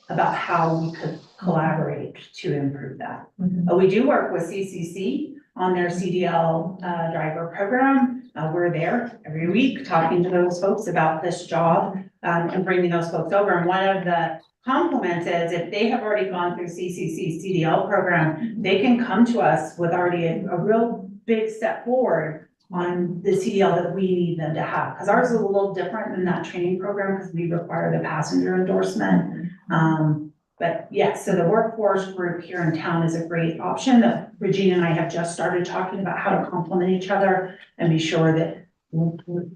about how we could collaborate to improve that. We do work with CCC on their CDL driver program. We're there every week talking to those folks about this job and bringing those folks over. And one of the compliments is if they have already gone through CCC CDL program, they can come to us with already a real big step forward on the CDL that we need them to have. Because ours is a little different than that training program because we require the passenger endorsement. But yes, so the workforce group here in town is a great option that Regina and I have just started talking about how to complement each other and be sure that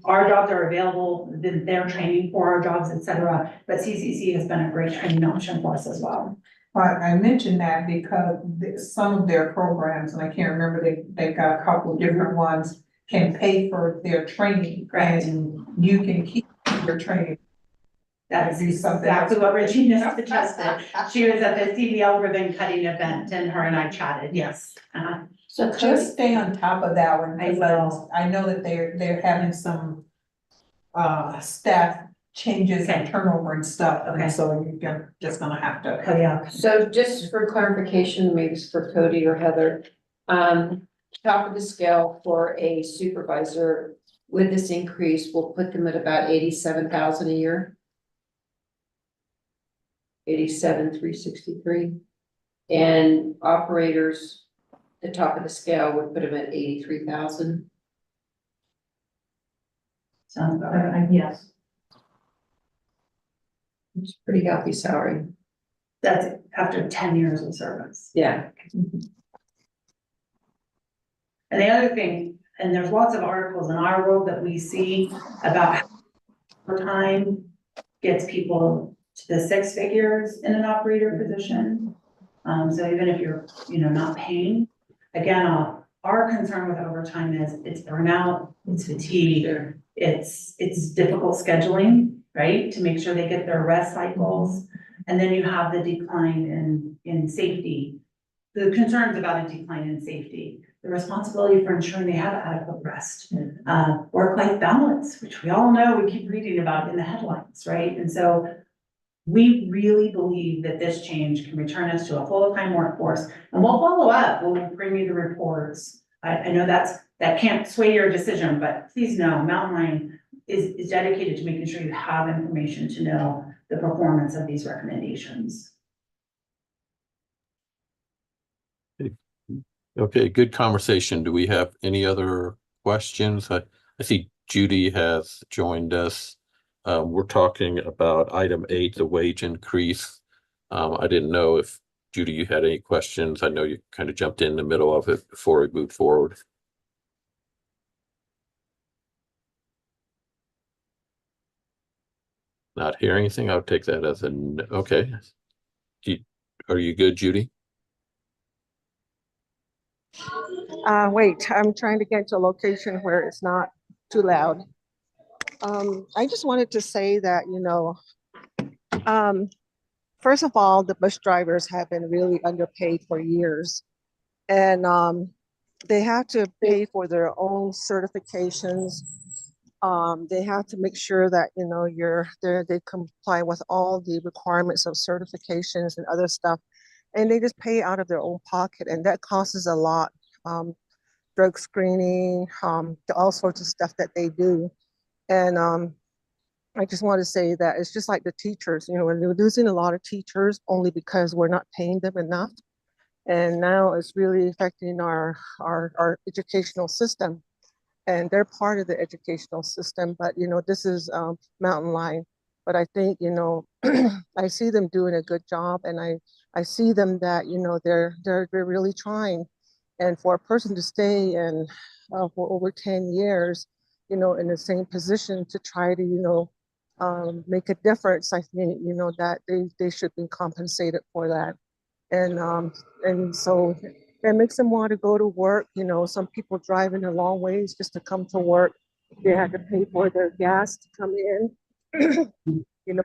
our jobs are available, that they're training for our jobs, et cetera. But CCC has been a great training option for us as well. I mentioned that because some of their programs, and I can't remember, they got a couple of different ones, can pay for their training. Correct. And you can keep your training. That's Do something exactly else. what Regina suggested. She was at the CDL ribbon cutting event and her and I chatted, yes. So Just stay on top of that one. I will. I know that they're having some staff changes and turnover and stuff. Okay. And so you're just gonna have to. Yeah. So just for clarification, maybe it's for Cody or Heather, top of the scale for a supervisor with this increase, we'll put them at about 87,000 a year. 87,363. And operators, the top of the scale would put them at 83,000. Sounds about right. Yes. It's a pretty healthy salary. That's after 10 years of service. Yeah. And the other thing, and there's lots of articles in our world that we see about how overtime gets people to the 6 figures in an operator position. So even if you're, not paying, again, our concern with overtime is it's burnout, it's fatigue, it's difficult scheduling, right? To make sure they get their rest cycles. And then you have the decline in safety, the concerns about a decline in safety, the responsibility for ensuring they have adequate rest, work-life balance, which we all know we keep reading about in the headlines, right? And so we really believe that this change can return us to a full-time workforce, and we'll follow up when we bring you the reports. I know that can't sway your decision, but please know Mountain Line is dedicated to making sure you have information to know the performance of these recommendations. Okay, good conversation. Do we have any other questions? I see Judy has joined us. We're talking about item 8, the wage increase. I didn't know if, Judy, you had any questions. I know you kind of jumped in the middle of it before we moved forward. Not hearing anything, I'll take that as okay. Are you good, Judy? Wait, I'm trying to get to a location where it's not too loud. I just wanted to say that, first of all, the bus drivers have been really underpaid for years. And they have to pay for their own certifications. They have to make sure that, they comply with all the requirements of certifications and other stuff. And they just pay out of their own pocket, and that costs a lot. Drug screening, all sorts of stuff that they do. And I just want to say that it's just like the teachers, we're losing a lot of teachers only because we're not paying them enough. And now it's really affecting our educational system. And they're part of the educational system, but this is Mountain Line. But I think, I see them doing a good job, and I see them that, they're really trying. And for a person to stay in for over 10 years, in the same position to try to, make a difference, I think, that they should be compensated for that. And so it makes them want to go to work. Some people driving a long ways just to come to work. They have to pay for their gas to come in,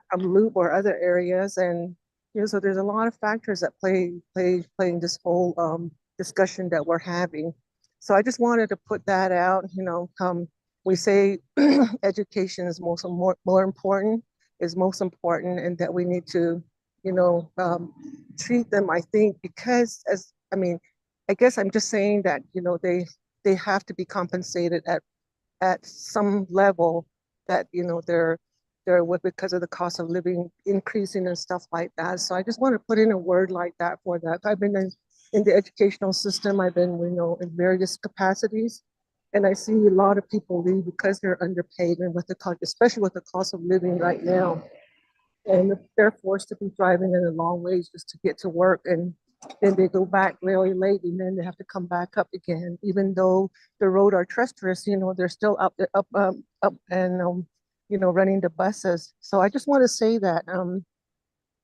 from Loop or other areas. And, so there's a lot of factors that play in this whole discussion that we're having. So I just wanted to put that out. We say education is more important, and that we need to, treat them, I think, because I guess I'm just saying that, they have to be compensated at some level that, they're with, because of the cost of living increasing and stuff like that. So I just want to put in a word like that for that. I've been in the educational system. I've been, in various capacities, and I see a lot of people leave because they're underpaid, and especially with the cost of living right now. And they're forced to be driving in a long ways just to get to work, and then they go back really late, and then they have to come back up again. Even though the road are treacherous, they're still up and running the buses. So I just want to say that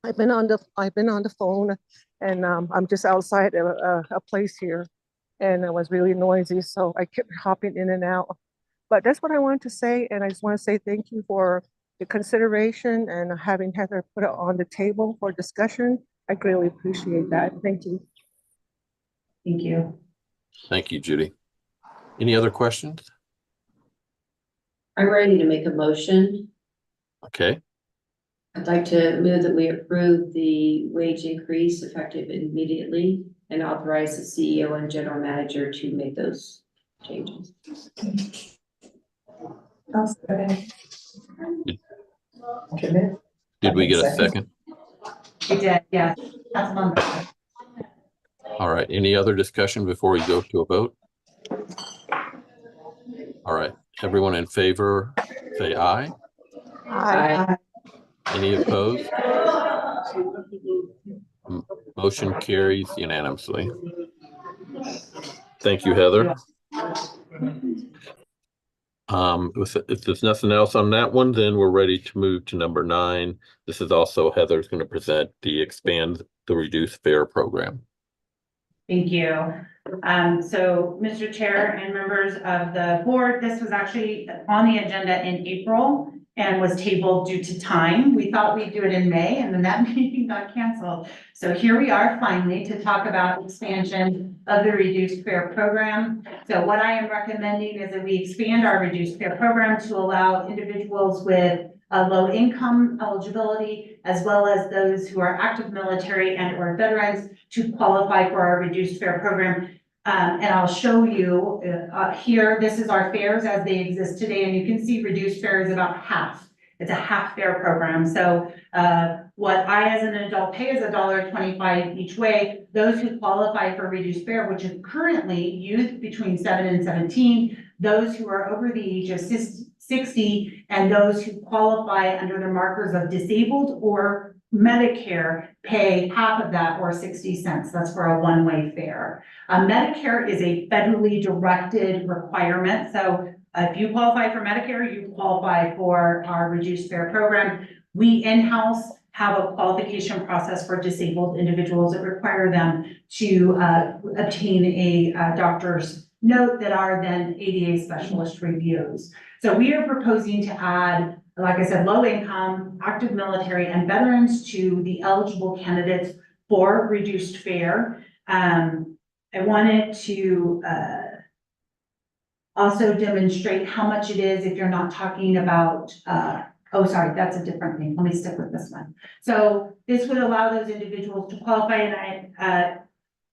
I've been on the phone, and I'm just outside a place here, and it was really noisy, so I kept hopping in and out. But that's what I wanted to say, and I just want to say thank you for the consideration and having Heather put it on the table for discussion. I greatly appreciate that. Thank you. Thank you. Thank you, Judy. Any other questions? I'm ready to make a motion. Okay, I'd like to move that we approve the wage increase effective immediately and authorize the CEO and general manager to make those changes. did we get a second? You did, yeah. Councilmember. All right, any other discussion before we go to a vote? All right, everyone in favor, say aye. Aye. Any opposed? Motion carries unanimously. Thank you, Heather. If there's nothing else on that one, then we're ready to move to number 9. This is also Heather's going to present the expand the reduced fare program. Thank you. So Mr. Chair and members of the board, this was actually on the agenda in April and was tabled due to time. We thought we'd do it in May, and then that meeting got canceled. So here we are finally to talk about expansion of the reduced fare program. So what I am recommending is that we expand our reduced fare program to allow individuals with a low income eligibility, as well as those who are active military and or veterans, to qualify for our reduced fare program. And I'll show you here, this is our fares as they exist today, and you can see reduced fare is about half. It's a half fare program. So what I as an adult pay is $1.25 each way. Those who qualify for reduced fare, which is currently youth between 7 and 17, those who are over the age of 60, and those who qualify under the markers of disabled or Medicare pay half of that, or 60 cents. That's for a one-way fare. Medicare is a federally directed requirement. So if you qualify for Medicare, you qualify for our reduced fare program. We in-house have a qualification process for disabled individuals that require them to obtain a doctor's note that are then ADA specialist reviews. So we are proposing to add, like I said, low income, active military, and veterans to the eligible candidates for reduced fare. I wanted to also demonstrate how much it is if you're not talking about, oh, sorry, that's a different thing. Let me stick with this one. So this would allow those individuals to qualify in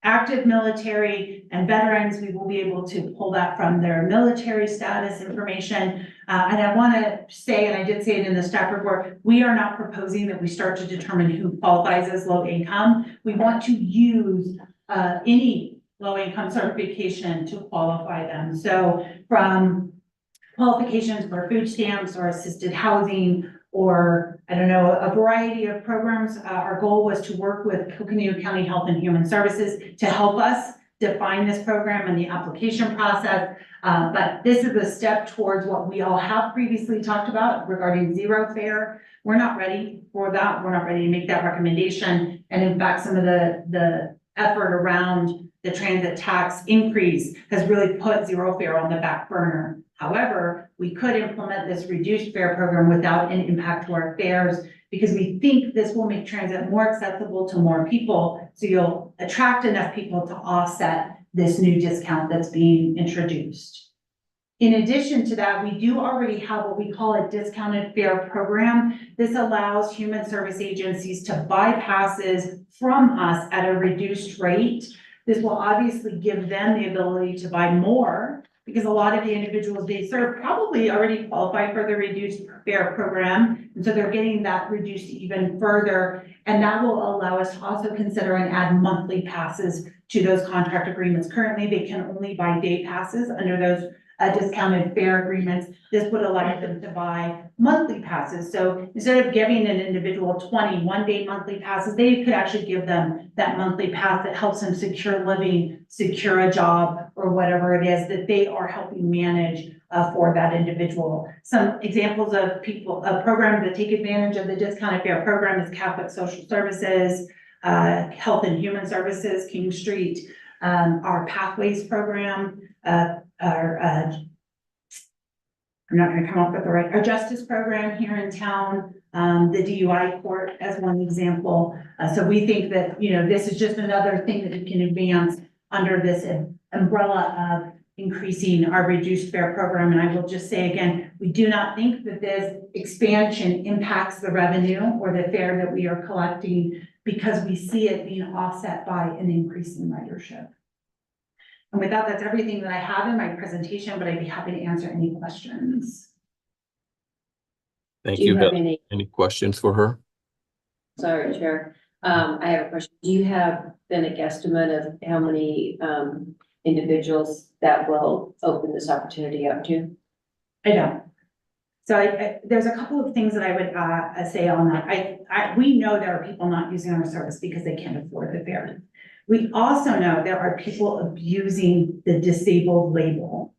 active military and veterans. We will be able to pull that from their military status information. And I want to say, and I did say it in the staff report, we are not proposing that we start to determine who qualifies as low income. We want to use any low income certification to qualify them. So from qualifications for food stamps or assisted housing, or I don't know, a variety of programs. Our goal was to work with Coconino County Health and Human Services to help us define this program and the application process. But this is a step towards what we all have previously talked about regarding zero fare. We're not ready for that. We're not ready to make that recommendation. And in fact, some of the effort around the transit tax increase has really put zero fare on the back burner. However, we could implement this reduced fare program without an impact to our fares, because we think this will make transit more accessible to more people. So you'll attract enough people to offset this new discount that's being introduced. In addition to that, we do already have what we call a discounted fare program. This allows human service agencies to buy passes from us at a reduced rate. This will obviously give them the ability to buy more, because a lot of the individuals they serve probably already qualify for the reduced fare program. And so they're getting that reduced even further. And that will allow us to also consider and add monthly passes to those contract agreements. Currently, they can only buy day passes under those discounted fare agreements. This would allow them to buy monthly passes. So instead of giving an individual 20 one-day monthly passes, they could actually give them that monthly pass that helps them secure living, secure a job, or whatever it is that they are helping manage for that individual. Some examples of programs that take advantage of the discounted fare program is Catholic Social Services, Health and Human Services, King Street, our Pathways program, I'm not going to come up with our justice program here in town, the DUI court as one example. So we think that, this is just another thing that we can advance under this umbrella of increasing our reduced fare program. And I will just say again, we do not think that this expansion impacts the revenue or the fare that we are collecting, because we see it being offset by an increase in ridership. And with that, that's everything that I have in my presentation, but I'd be happy to answer any questions. Thank Do you you. have any, Any questions for her? sorry, Chair, I have a question. Do you have then a guesstimate of how many individuals that will open this opportunity up to? I don't. So there's a couple of things that I would say on that. We know there are people not using our service because they can't afford the fare. We also know there are people abusing the disabled label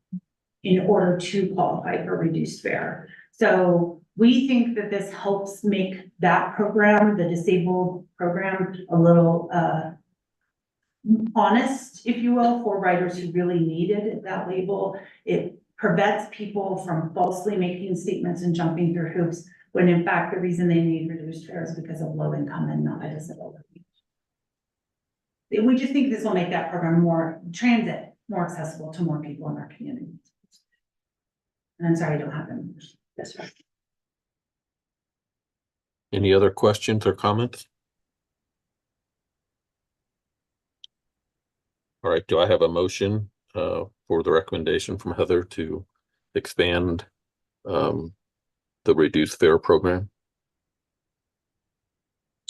in order to qualify for reduced fare. So we think that this helps make that program, the disabled program, a little honest, if you will, for riders who really needed that label. It prevents people from falsely making statements and jumping through hoops, when in fact, the reason they need reduced fare is because of low income and not a disability. We just think this will make that program more accessible to more people in our community. And I'm sorry, I don't have them. That's right. Any other questions or comments? All right, do I have a motion for the recommendation from Heather to expand the reduced fare program?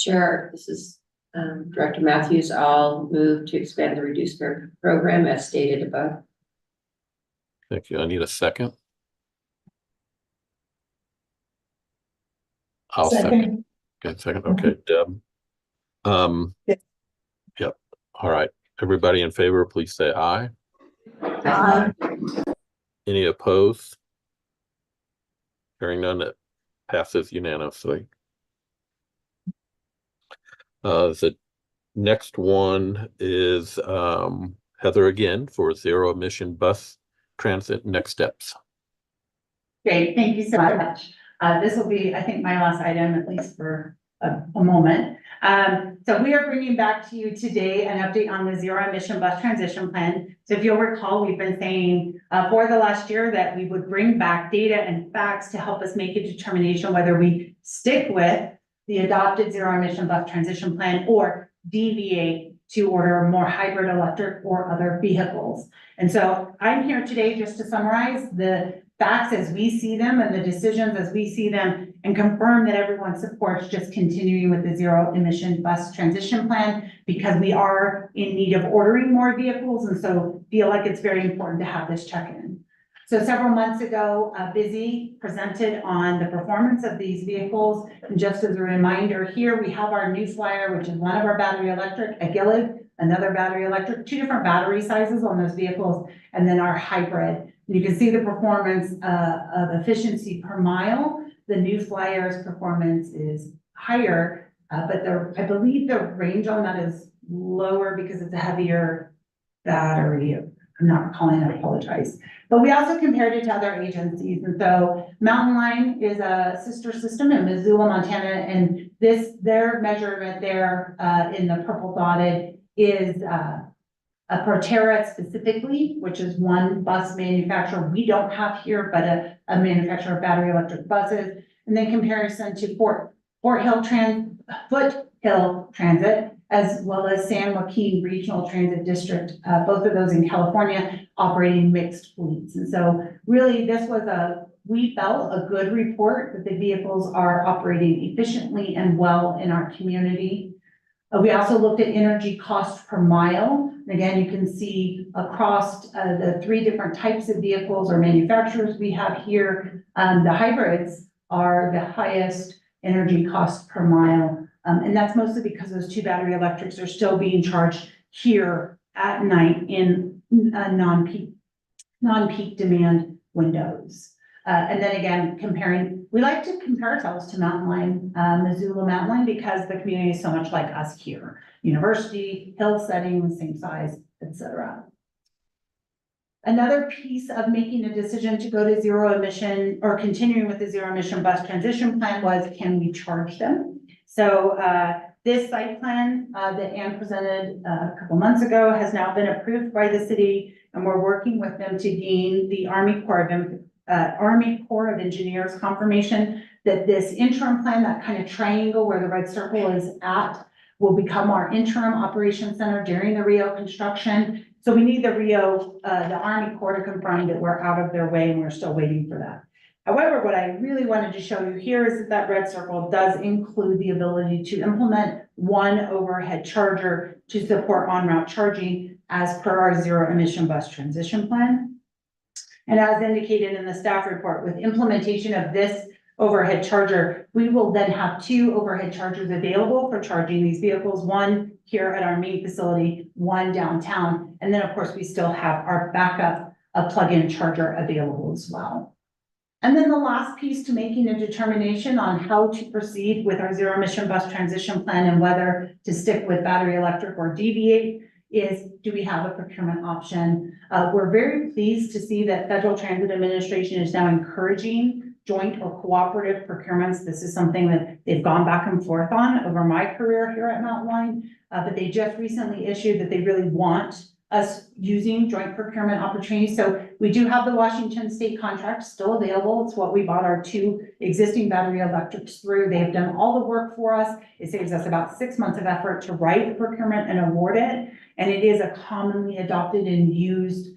Chair, this is Director Matthews. I'll move to expand the reduced fare program as stated above. Thank you. I need a second. I'll second. Okay, second. Okay, Deb. Yes. Yep. All right. Everybody in favor, please say aye. Aye. Any opposed? Hearing none, that passes unanimously. The next one is Heather again for zero emission bus transit next steps. Great, thank you so much. This will be, I think, my last item, at least for a moment. So we are bringing back to you today an update on the zero emission bus transition plan. So if you'll recall, we've been saying for the last year that we would bring back data and facts to help us make a determination whether we stick with the adopted zero emission bus transition plan or deviate to order more hybrid electric or other vehicles. And so I'm here today just to summarize the facts as we see them and the decisions as we see them and confirm that everyone supports just continuing with the zero emission bus transition plan because we are in need of ordering more vehicles and so feel like it's very important to have this check-in. So several months ago, Busy presented on the performance of these vehicles. And just as a reminder here, we have our New Flyer, which is one of our battery electric, a Gilead, another battery electric, two different battery sizes on those vehicles, and then our hybrid. You can see the performance of efficiency per mile. The New Flyer's performance is higher, but I believe the range on that is lower because it's a heavier battery. I'm not recalling, I apologize. But we also compared it to other agencies. And so Mountain Line is a sister system in Missoula, Montana, and their measurement there in the purple dotted is a Proterra specifically, which is one bus manufacturer we don't have here, but a manufacturer of battery electric buses. And then comparison to Foothill Transit, as well as San Joaquin Regional Transit District, both of those in California, operating mixed fleets. And so really this was we felt a good report that the vehicles are operating efficiently and well in our community. We also looked at energy cost per mile. Again, you can see across the three different types of vehicles or manufacturers we have here, the hybrids are the highest energy cost per mile. And that's mostly because those two battery electrics are still being charged here at night in non-peak demand windows. And then again, we like to compare ourselves to Mountain Line, Missoula Mountain Line, because the community is so much like us here. University, hill setting, same size, etc. Another piece of making a decision to go to zero emission or continuing with the zero emission bus transition plan was, can we charge them? So this site plan that Ann presented a couple months ago has now been approved by the city, and we're working with them to gain the Army Corps of Engineers confirmation that this interim plan, that kind of triangle where the red circle is at, will become our interim operations center during the Rio construction. So we need the Army Corps to confirm that we're out of their way and we're still waiting for that. However, what I really wanted to show you here is that red circle does include the ability to implement one overhead charger to support on-route charging as per our zero emission bus transition plan. And as indicated in the staff report, with implementation of this overhead charger, we will then have two overhead chargers available for charging these vehicles, one here at our main facility, one downtown. And then of course, we still have our backup, a plug-in charger available as well. And then the last piece to making a determination on how to proceed with our zero emission bus transition plan and whether to stick with battery electric or deviate is, do we have a procurement option? We're very pleased to see that Federal Transit Administration is now encouraging joint or cooperative procurements. This is something that they've gone back and forth on over my career here at Mountain Line, but they just recently issued that they really want us using joint procurement opportunities. So we do have the Washington State contract still available. It's what we bought our two existing battery electrics through. They have done all the work for us. It saves us about 6 months of effort to write the procurement and award it. And it is a commonly adopted and used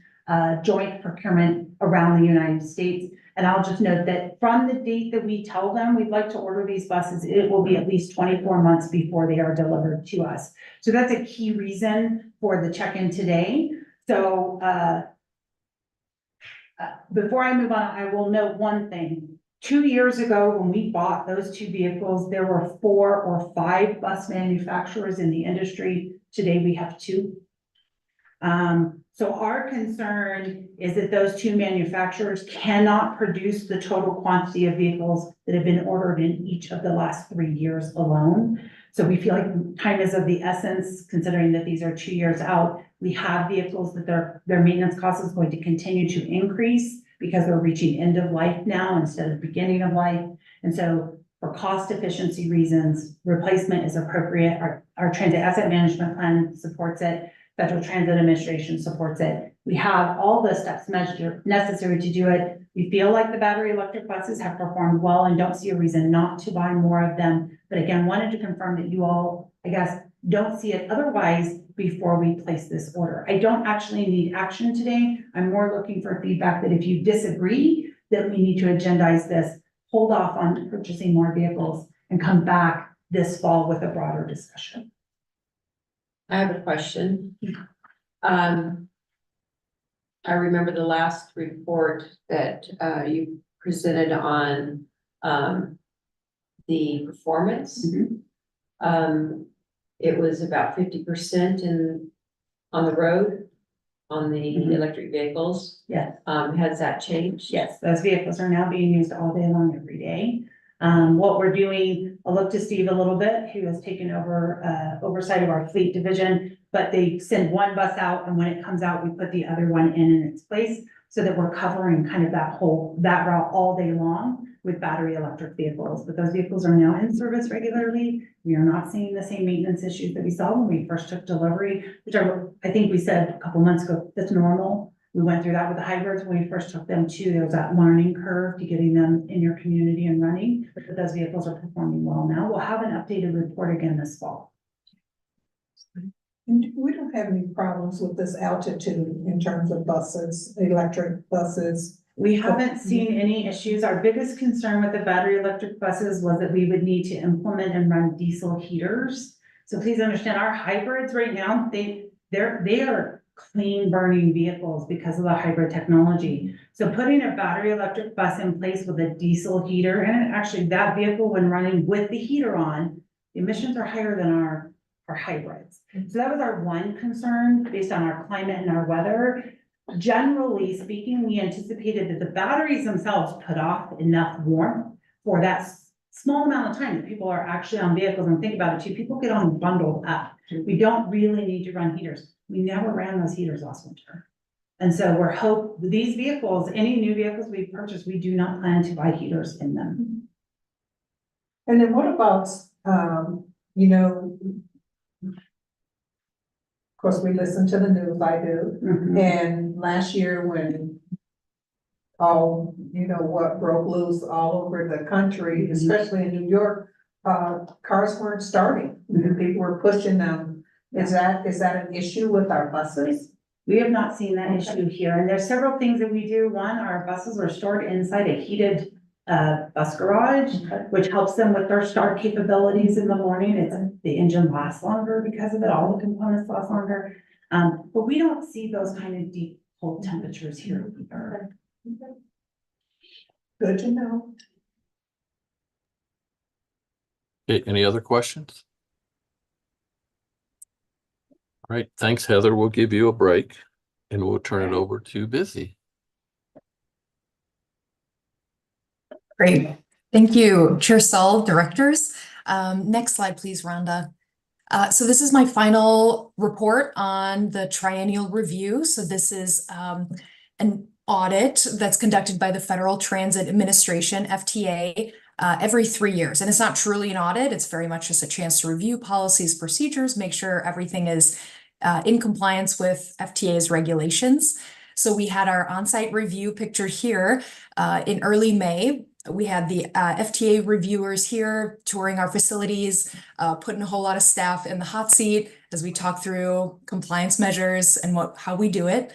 joint procurement around the United States. And I'll just note that from the date that we tell them we'd like to order these buses, it will be at least 24 months before they are delivered to us. So that's a key reason for the check-in today. So, before I move on, I will note one thing. 2 years ago, when we bought those two vehicles, there were 4 or 5 bus manufacturers in the industry. Today, we have 2. So our concern is that those 2 manufacturers cannot produce the total quantity of vehicles that have been ordered in each of the last 3 years alone. So we feel like time is of the essence, considering that these are 2 years out. We have vehicles that their maintenance cost is going to continue to increase because they're reaching end of life now instead of beginning of life. And so for cost efficiency reasons, replacement is appropriate. Our transit asset management plan supports it. Federal Transit Administration supports it. We have all the steps necessary to do it. We feel like the battery electric buses have performed well and don't see a reason not to buy more of them. But again, wanted to confirm that you all, I guess, don't see it otherwise before we place this order. I don't actually need action today. I'm more looking for feedback that if you disagree that we need to agendize this, hold off on purchasing more vehicles and come back this fall with a broader discussion. I have a question. I remember the last report that you presented on the performance. It was about 50% on the road on the electric vehicles. Yes. Has that changed? Yes, those vehicles are now being used all day long, every day. What we're doing, I'll look to Steve a little bit, who has taken over oversight of our fleet division, but they send one bus out, and when it comes out, we put the other one in its place so that we're covering kind of that route all day long with battery electric vehicles. But those vehicles are now in service regularly. We are not seeing the same maintenance issues that we saw when we first took delivery, which I think we said a couple months ago, that's normal. We went through that with the hybrids when we first took them too. There was that learning curve to getting them in your community and running, but those vehicles are performing well now. We'll have an updated report again this fall. And we don't have any problems with this altitude in terms of buses, electric buses. We haven't seen any issues. Our biggest concern with the battery electric buses was that we would need to implement and run diesel heaters. So please understand, our hybrids right now, they are clean burning vehicles because of the hybrid technology. So putting a battery electric bus in place with a diesel heater, and actually that vehicle when running with the heater on, the emissions are higher than our hybrids. So that was our one concern based on our climate and our weather. Generally speaking, we anticipated that the batteries themselves put off enough warmth for that small amount of time that people are actually on vehicles. And think about it too, people get on bundled up. We don't really need to run heaters. We never ran those heaters last winter. And so these vehicles, any new vehicles we purchase, we do not plan to buy heaters in them. And then what about, you know, of course, we listen to the news, I do. And last year when what broke loose all over the country, especially in New York, cars weren't starting. People were pushing them. Is that an issue with our buses? We have not seen that issue here. And there's several things that we do. One, our buses are stored inside a heated bus garage, which helps them with their start capabilities in the morning. The engine lasts longer because of it. All the components last longer. But we don't see those kind of deep cold temperatures here either. Good to know. Okay, any other questions? All right, thanks, Heather. We'll give you a break and we'll turn it over to Busy. Great. Thank you, Chair Saul, directors. Next slide, please, Rhonda. So this is my final report on the triennial review. So this is an audit that's conducted by the Federal Transit Administration, FTA, every 3 years. And it's not truly an audit. It's very much just a chance to review policies, procedures, make sure everything is in compliance with FTA's regulations. So we had our on-site review pictured here in early May. We had the FTA reviewers here touring our facilities, putting a whole lot of staff in the hot seat, as we talk through compliance measures and how we do it.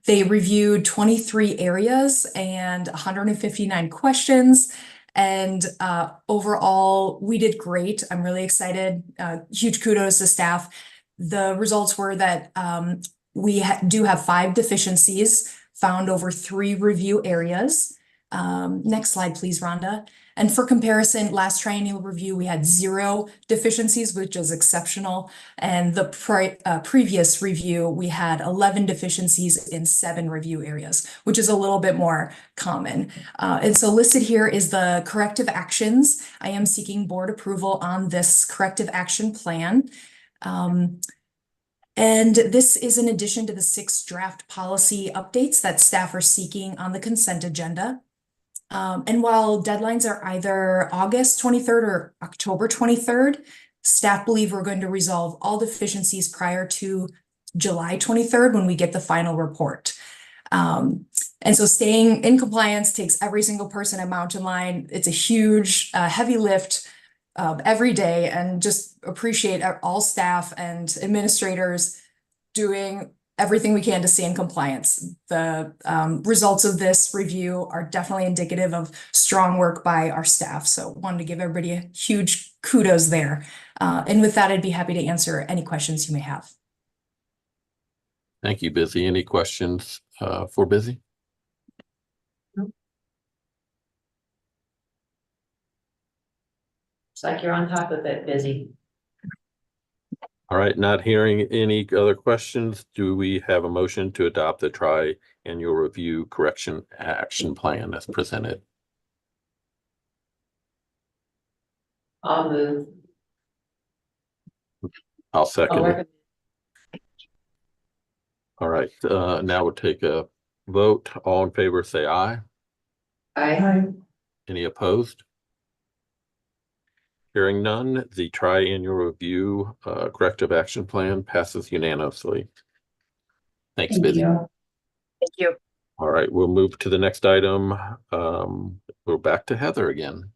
They reviewed 23 areas and 159 questions. And overall, we did great. I'm really excited. Huge kudos to staff. The results were that we do have 5 deficiencies found over 3 review areas. Next slide, please, Rhonda. And for comparison, last triennial review, we had 0 deficiencies, which is exceptional. And the previous review, we had 11 deficiencies in 7 review areas, which is a little bit more common. And so listed here is the corrective actions. I am seeking board approval on this corrective action plan. And this is in addition to the 6 draft policy updates that staff are seeking on the consent agenda. And while deadlines are either August 23rd or October 23rd, staff believe we're going to resolve all deficiencies prior to July 23rd when we get the final report. And so staying in compliance takes every single person at Mountain Line. It's a huge, heavy lift every day, and just appreciate all staff and administrators doing everything we can to stay in compliance. The results of this review are definitely indicative of strong work by our staff. So wanted to give everybody a huge kudos there. And with that, I'd be happy to answer any questions you may have. Thank you, Busy. Any questions for Busy? It's like you're on top of it, Busy. All right, not hearing any other questions. Do we have a motion to adopt the tri-annual review correction action plan as presented? I'll move. I'll second I'll it. recommend. All right, now we'll take a vote. All in favor, say aye. Aye. Any opposed? Hearing none, the tri-annual review corrective action plan passes unanimously. Thanks, Busy. Thank you. All right, we'll move to the next item. We're back to Heather again.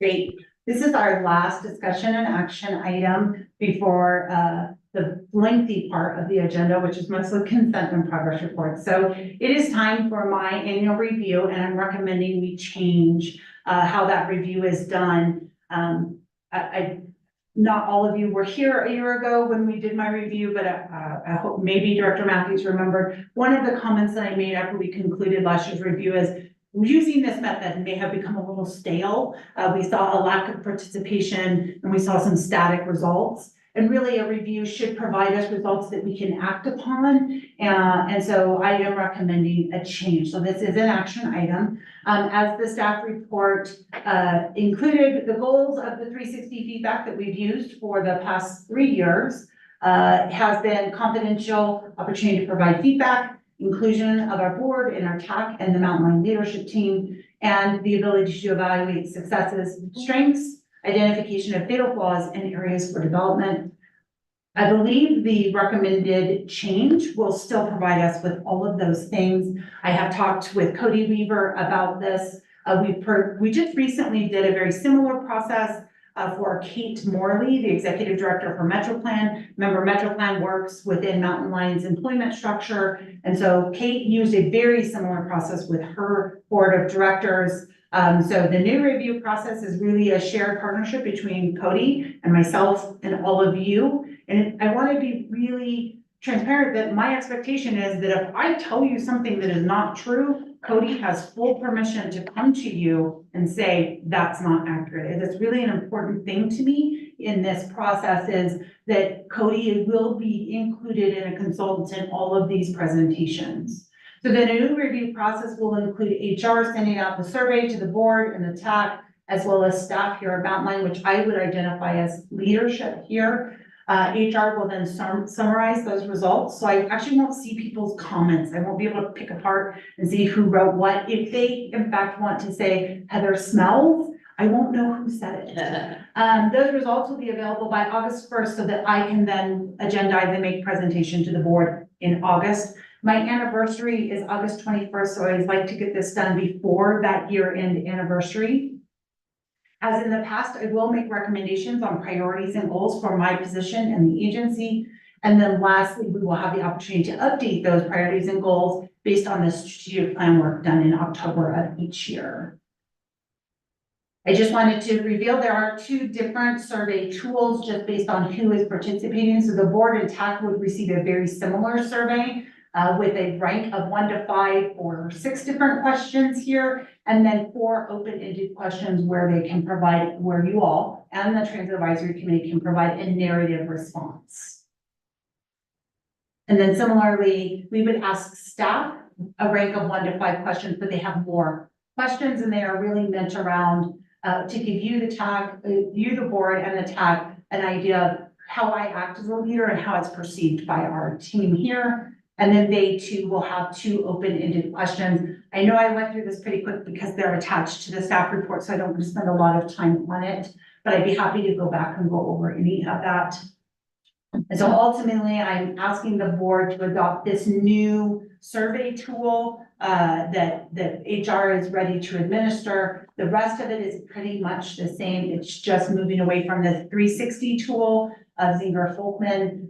Great. This is our last discussion and action item before the lengthy part of the agenda, which is mostly consent and progress reports. So it is time for my annual review, and I'm recommending we change how that review is done. Not all of you were here a year ago when we did my review, but I hope maybe Director Matthews remembered. One of the comments that I made after we concluded last year's review is using this method may have become a little stale. We saw a lack of participation and we saw some static results. And really a review should provide us results that we can act upon. And so I am recommending a change. So this is an action item. As the staff report included, the goals of the 360 feedback that we've used for the past 3 years has been confidential opportunity to provide feedback, inclusion of our board and our TAC and the Mountain Line leadership team, and the ability to evaluate successes, strengths, identification of fatal flaws and areas for development. I believe the recommended change will still provide us with all of those things. I have talked with Cody Weaver about this. We just recently did a very similar process for Kate Morley, the executive director for MetroPlan. Remember, MetroPlan works within Mountain Line's employment structure. And so Kate used a very similar process with her board of directors. So the new review process is really a shared partnership between Cody and myself and all of you. And I want to be really transparent that my expectation is that if I tell you something that is not true, Cody has full permission to come to you and say, that's not accurate. It's really an important thing to me in this process is that Cody will be included in a consultant in all of these presentations. So the new review process will include HR sending out the survey to the board and the TAC, as well as staff here at Mountain Line, which I would identify as leadership here. HR will then summarize those results. So I actually won't see people's comments. I won't be able to pick apart and see who wrote what. If they, in fact, want to say Heather smells, I won't know who said it. Those results will be available by August 1st so that I can then agendize and make presentation to the board in August. My anniversary is August 21st, so I'd like to get this done before that year-end anniversary. As in the past, I will make recommendations on priorities and goals for my position and the agency. And then lastly, we will have the opportunity to update those priorities and goals based on the strategic plan work done in October of each year. I just wanted to reveal there are 2 different survey tools just based on who is participating. So the board and TAC would receive a very similar survey with a rank of 1 to 5 or 6 different questions here, and then 4 open-ended questions where they can provide, where you all and the Transit Advisory Committee can provide a narrative response. And then similarly, we would ask staff a rank of 1 to 5 questions, but they have more questions and they are really meant around to give you the TAC, you the board and the TAC an idea of how I act as a leader and how it's perceived by our team here. And then they too will have 2 open-ended questions. I know I went through this pretty quick because they're attached to the staff report, so I don't want to spend a lot of time on it, but I'd be happy to go back and go over any of that. And so ultimately, I'm asking the board to adopt this new survey tool that HR is ready to administer. The rest of it is pretty much the same. It's just moving away from the 360 tool of Zinger-Folkman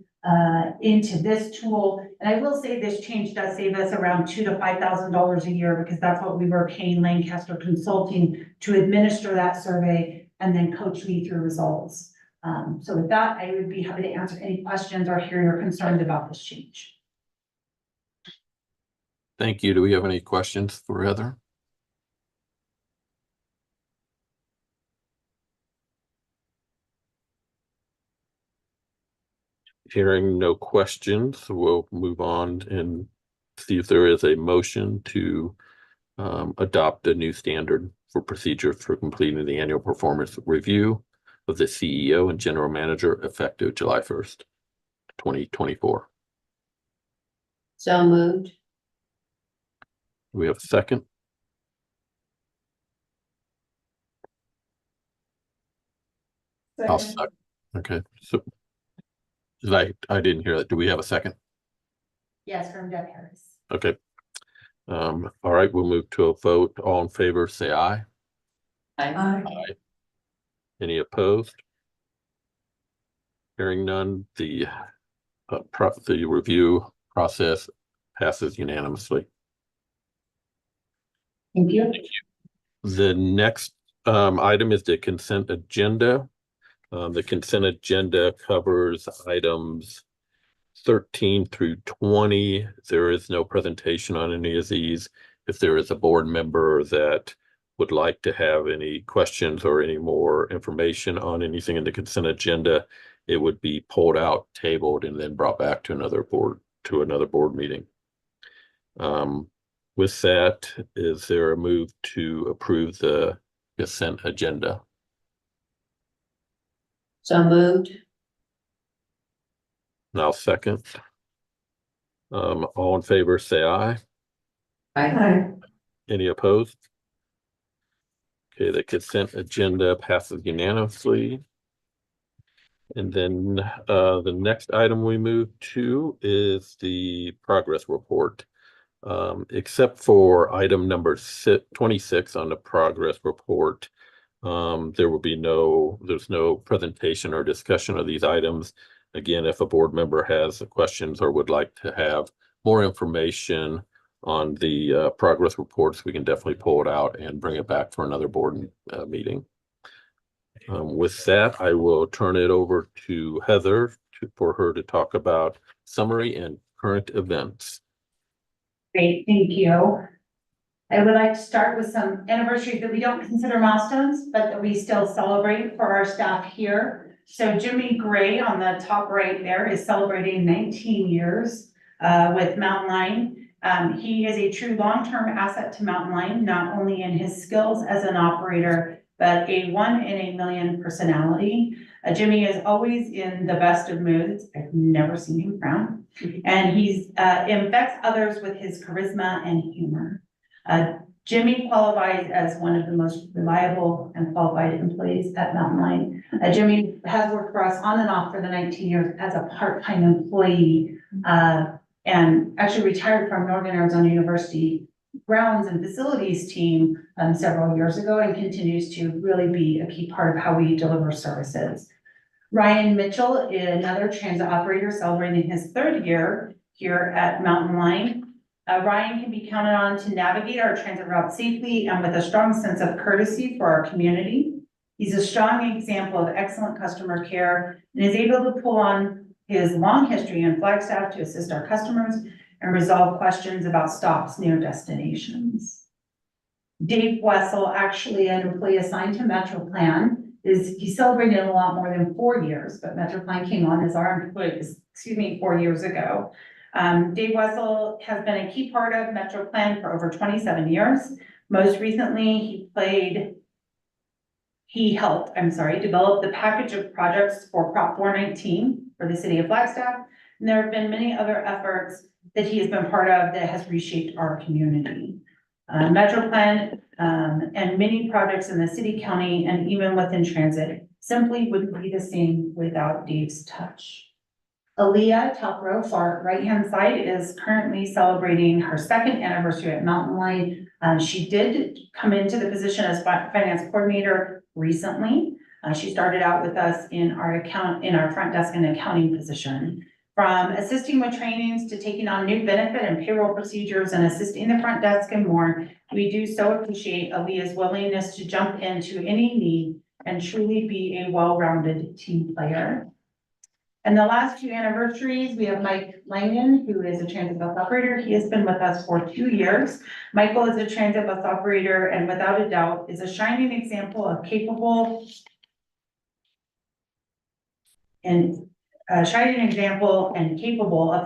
into this tool. And I will say this change does save us around $2,000 to $5,000 a year because that's what we were paying Lancaster Consulting to administer that survey and then coach me through results. So with that, I would be happy to answer any questions or hear your concerns about this change. Thank you. Do we have any questions for Heather? Hearing no questions, we'll move on and see if there is a motion to adopt a new standard for procedure for completing the annual performance review of the CEO and general manager effective July 1st, 2024. So moved. Do we have a second? I'll second. Okay, so I didn't hear that. Do we have a second? Yes, from Deb Harris. Okay. All right, we'll move to a vote. All in favor, say aye. Aye. Aye. Any opposed? Hearing none, the review process passes unanimously. Thank you. The next item is the consent agenda. The consent agenda covers items 13 through 20. There is no presentation on any of these. If there is a board member that would like to have any questions or any more information on anything in the consent agenda, it would be pulled out, tabled, and then brought back to another board meeting. With that, is there a move to approve the consent agenda? So moved. And I'll second. All in favor, say aye. Aye. Any opposed? Okay, the consent agenda passes unanimously. And then the next item we move to is the progress report. Except for item number 26 on the progress report, there's no presentation or discussion of these items. Again, if a board member has questions or would like to have more information on the progress reports, we can definitely pull it out and bring it back for another board meeting. With that, I will turn it over to Heather for her to talk about summary and current events. Great, thank you. I would like to start with some anniversaries that we don't consider milestones, but that we still celebrate for our staff here. So Jimmy Gray on the top right there is celebrating 19 years with Mountain Line. He is a true long-term asset to Mountain Line, not only in his skills as an operator, but a 1 in a million personality. Jimmy is always in the best of moods. I've never seen him frown. And he infects others with his charisma and humor. Jimmy qualifies as one of the most reliable and qualified employees at Mountain Line. Jimmy has worked for us on and off for the 19 years as a part-time employee and actually retired from Northern Arizona University grounds and facilities team several years ago and continues to really be a key part of how we deliver services. Ryan Mitchell, another transit operator celebrating his 3rd year here at Mountain Line. Ryan can be counted on to navigate our transit route safely and with a strong sense of courtesy for our community. He's a strong example of excellent customer care and is able to pull on his long history in Flagstaff to assist our customers and resolve questions about stops near destinations. Dave Wessel, actually an employee assigned to MetroPlan, he celebrated a lot more than 4 years, but MetroPlan came on as our employee, 4 years ago. Dave Wessel has been a key part of MetroPlan for over 27 years. Most recently, he helped develop the package of projects for Prop 419 for the city of Flagstaff. And there have been many other efforts that he has been part of that has reshaped our community. MetroPlan and many projects in the city, county, and even within transit simply wouldn't be the same without Dave's touch. Aaliyah, top row, far right-hand side, is currently celebrating her 2nd anniversary at Mountain Line. She did come into the position as finance coordinator recently. She started out with us in our front desk and accounting position. From assisting with trainings to taking on new benefit and payroll procedures and assisting the front desk and more, we do so appreciate Aaliyah's willingness to jump into any need and truly be a well-rounded team player. And the last 2 anniversaries, we have Mike Langen, who is a transit bus operator. He has been with us for 2 years. Michael is a transit bus operator and without a doubt is a shining example of capable and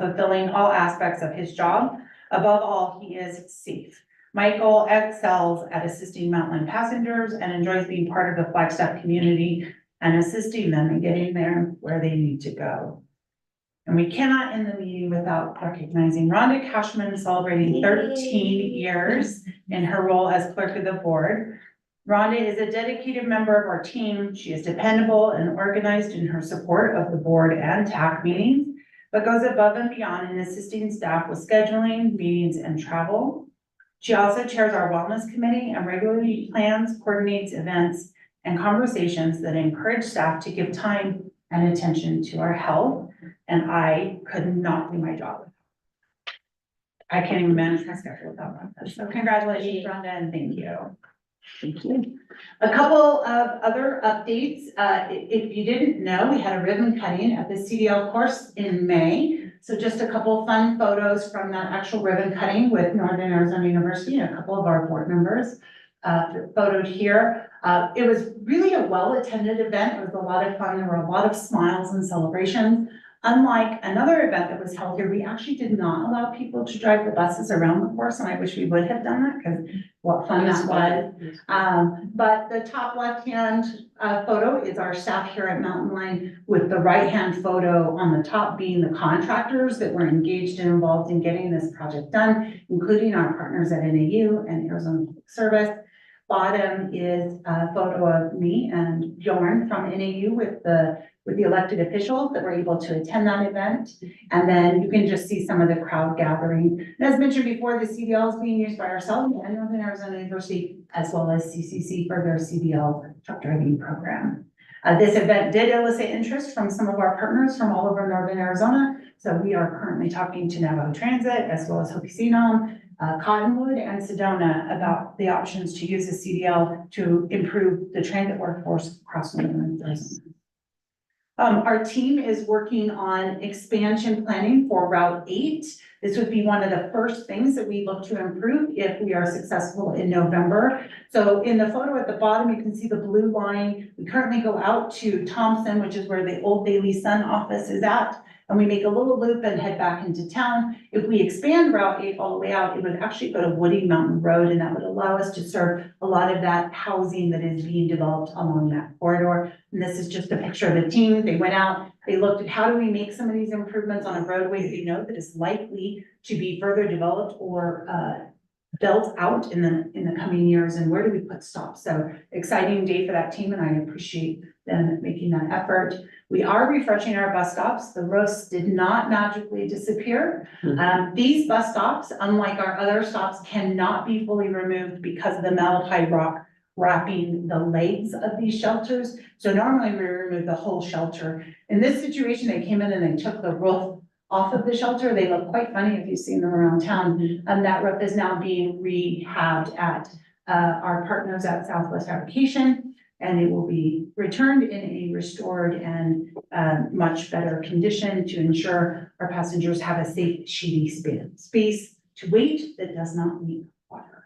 fulfilling all aspects of his job. Above all, he is safe. Michael excels at assisting Mountain Line passengers and enjoys being part of the Flagstaff community and assisting them in getting there where they need to go. And we cannot end the meeting without recognizing Rhonda Cashman, celebrating 13 years in her role as clerk of the board. Rhonda is a dedicated member of our team. She is dependable and organized in her support of the board and TAC meetings, but goes above and beyond in assisting staff with scheduling, meetings, and travel. She also chairs our wellness committee and regularly plans, coordinates events, and conversations that encourage staff to give time and attention to our health. And I could not do my job without her. I can't even manage my schedule without Rhonda. So congratulations, Rhonda, and thank you. Thank you. A couple of other updates. If you didn't know, we had a ribbon cutting at the CDL course in May. So just a couple fun photos from that actual ribbon cutting with Northern Arizona University and a couple of our board members photoed here. It was really a well-attended event. It was a lot of fun. There were a lot of smiles and celebrations. Unlike another event that was held here, we actually did not allow people to drive the buses around the course, and I wish we would have done that because what fun that was. But the top left-hand photo is our staff here at Mountain Line, with the right-hand photo on the top being the contractors that were engaged and involved in getting this project done, including our partners at NAU and Arizona Public Service. Bottom is a photo of me and Bjorn from NAU with the elected officials that were able to attend that event. And then you can just see some of the crowd gathering. And as mentioned before, the CDL is being used by ourselves and Northern Arizona University, as well as CCC for their CDL truck driving program. This event did elicit interest from some of our partners from all over Northern Arizona. So we are currently talking to Navajo Transit, as well as Hopi Sinum, Cottonwood, and Sedona about the options to use the CDL to improve the transit workforce across Northern Arizona. Our team is working on expansion planning for Route 8. This would be one of the first things that we look to improve if we are successful in November. So in the photo at the bottom, you can see the blue line. We currently go out to Thompson, which is where the old Daily Sun office is at, and we make a little loop and head back into town. If we expand Route 8 all the way out, it would actually go to Woody Mountain Road, and that would allow us to serve a lot of that housing that is being developed along that corridor. And this is just a picture of the team. They went out, they looked at how do we make some of these improvements on a roadway that we know that is likely to be further developed or built out in the coming years, and where do we put stops? So exciting day for that team, and I appreciate them making that effort. We are refreshing our bus stops. The roasts did not magically disappear. These bus stops, unlike our other stops, cannot be fully removed because of the malachite rock wrapping the legs of these shelters. So normally we remove the whole shelter. In this situation, they came in and they took the roof off of the shelter. They look quite funny if you've seen them around town. And that roof is now being rehabbed at our partners at Southwest Fabrication. And it will be returned in a restored and much better condition to ensure our passengers have a safe, shady space to wait that does not leak water.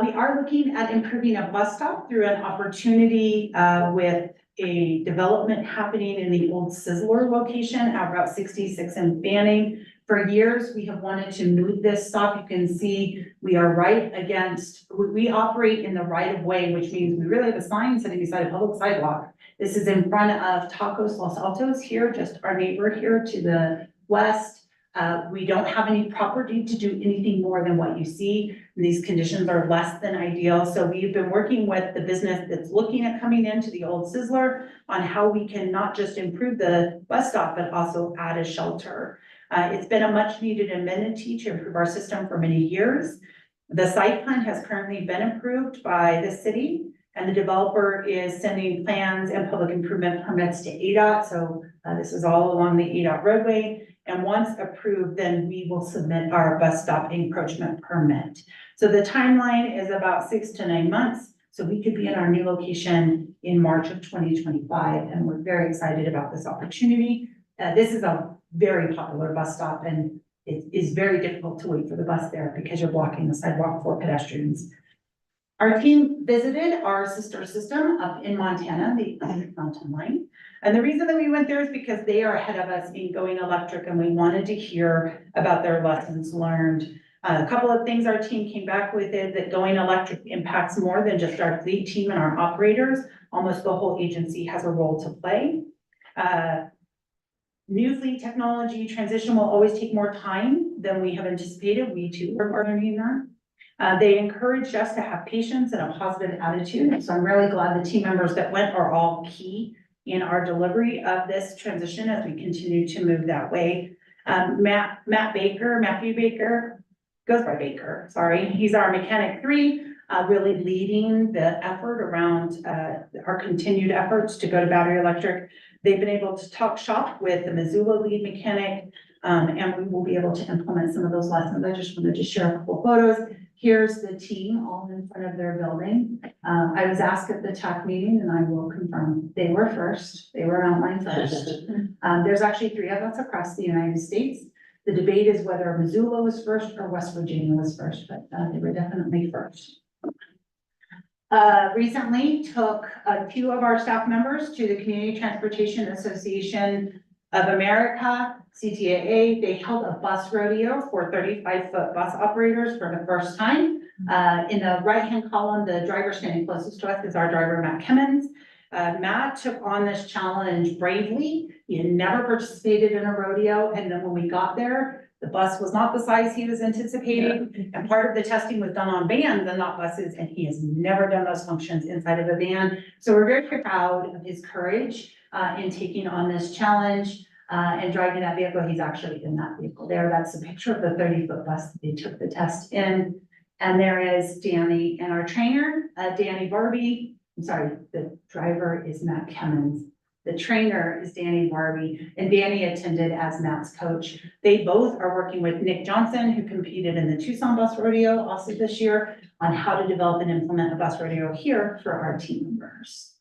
We are looking at improving a bus stop through an opportunity with a development happening in the old Sizzler location at Route 66 in Banning. For years, we have wanted to move this stop. You can see we are right against, we operate in the right of way, which means we really have a sign sitting beside a public sidewalk. This is in front of Tacos Los Altos here, just our neighbor here to the west. We don't have any property to do anything more than what you see. These conditions are less than ideal. So we've been working with the business that's looking at coming into the old Sizzler on how we can not just improve the bus stop, but also add a shelter. It's been a much needed amenity to improve our system for many years. The site plan has currently been approved by the city, and the developer is sending plans and public improvement permits to ADOT. So this is all along the ADOT roadway. And once approved, then we will submit our bus stop encroachment permit. So the timeline is about 6 to 9 months. So we could be in our new location in March of 2025. And we're very excited about this opportunity. This is a very popular bus stop, and it is very difficult to wait for the bus there because you're blocking the sidewalk for pedestrians. Our team visited our sister system up in Montana, the Mountain Line. And the reason that we went there is because they are ahead of us in going electric, and we wanted to hear about their lessons learned. A couple of things our team came back with is that going electric impacts more than just our fleet team and our operators. Almost the whole agency has a role to play. New fleet technology transition will always take more time than we have anticipated. We too are learning that. They encouraged us to have patience and a positive attitude. So I'm really glad the team members that went are all key in our delivery of this transition as we continue to move that way. Matthew Baker, goes by Baker, sorry. He's our mechanic 3, really leading the effort around our continued efforts to go to battery electric. They've been able to talk shop with the Missoula lead mechanic, and we will be able to implement some of those lessons. I just wanted to share a couple of photos. Here's the team all in front of their building. I was asked at the TAC meeting, and I will confirm they were first. They were outlined first. There's actually 3 of us across the United States. The debate is whether Missoula was first or West Virginia was first, but they were definitely first. Recently took 2 of our staff members to the Community Transportation Association of America, CTAA. They held a bus rodeo for 35-foot bus operators for the first time. In the right-hand column, the driver standing closest to us is our driver, Matt Kimmons. Matt took on this challenge bravely. He had never participated in a rodeo. And then when we got there, the bus was not the size he was anticipating. And part of the testing was done on vans and not buses. And he has never done those functions inside of a van. So we're very proud of his courage in taking on this challenge and driving that vehicle. He's actually in that vehicle there. That's a picture of the 30-foot bus that they took the test in. And there is Danny and our trainer, Danny Barbie. I'm sorry, the driver is Matt Kimmons. The trainer is Danny Barbie, and Danny attended as Matt's coach. They both are working with Nick Johnson, who competed in the Tucson Bus Rodeo also this year, on how to develop and implement a bus rodeo here for our team members.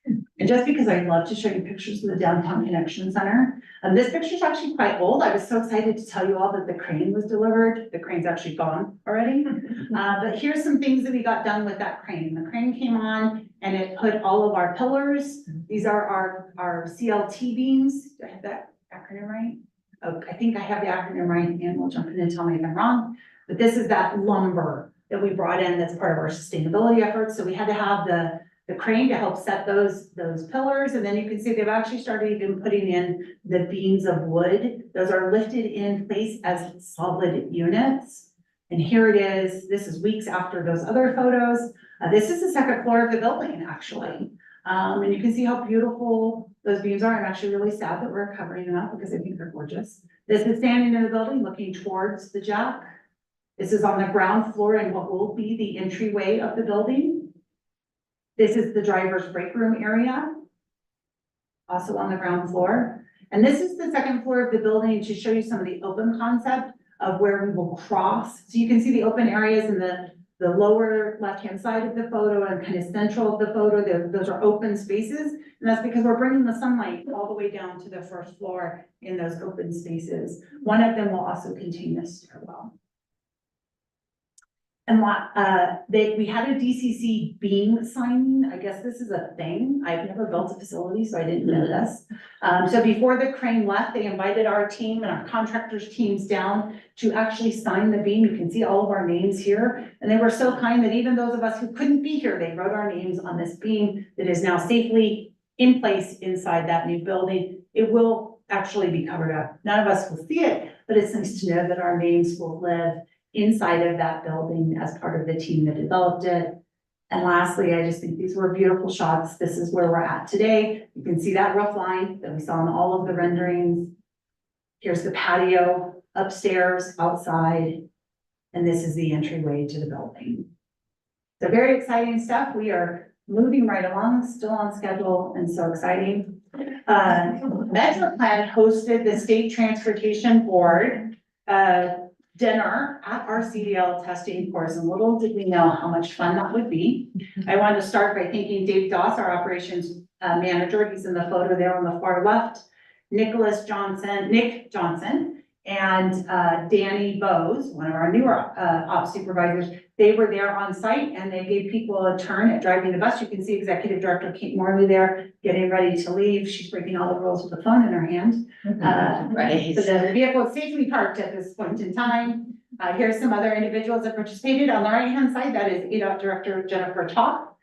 And just because I love to show you pictures of the Downtown Connection Center, this picture is actually quite old. I was so excited to tell you all that the crane was delivered. The crane's actually gone already. But here's some things that we got done with that crane. The crane came on and it put all of our pillars. These are our CLT beams. Do I have that acronym right? Oh, I think I have the acronym right, and we'll jump in and tell me if I'm wrong. But this is that lumber that we brought in that's part of our sustainability efforts. So we had to have the crane to help set those pillars. And then you can see they've actually started even putting in the beams of wood. Those are lifted in place as solid units. And here it is. This is weeks after those other photos. This is the second floor of the building, actually. And you can see how beautiful those beams are. I'm actually really sad that we're covering them up because I think they're gorgeous. This is standing in the building looking towards the jack. This is on the ground floor in what will be the entryway of the building. This is the driver's break room area, also on the ground floor. And this is the second floor of the building to show you some of the open concept of where we will cross. So you can see the open areas in the lower left-hand side of the photo and kind of central of the photo. Those are open spaces. And that's because we're bringing the sunlight all the way down to the first floor in those open spaces. One of them will also contain a stairwell. And we had a DCC beam signing. I guess this is a thing. I've never built a facility, so I didn't know this. So before the crane left, they invited our team and our contractors teams down to actually sign the beam. You can see all of our names here. And they were so kind that even those of us who couldn't be here, they wrote our names on this beam that is now safely in place inside that new building. It will actually be covered up. None of us will see it, but it's nice to know that our names will live inside of that building as part of the team that developed it. And lastly, I just think these were beautiful shots. This is where we're at today. You can see that rough line that we saw in all of the renderings. Here's the patio upstairs, outside, and this is the entryway to the building. So very exciting stuff. We are moving right along, still on schedule, and so exciting. MetroPlan hosted the State Transportation Board dinner at our CDL testing course, and little did we know how much fun that would be. I want to start by thanking Dave Doss, our operations manager. He's in the photo there on the far left. Nick Johnson, and Danny Bose, one of our newer ops supervisors. They were there on site and they gave people a turn at driving the bus. You can see Executive Director Kate Morley there getting ready to leave. She's breaking all the rules with a phone in her hand. Right. So the vehicle is safely parked at this point in time. Here's some other individuals that participated. On the right-hand side, that is ADOT Director Jennifer Talk,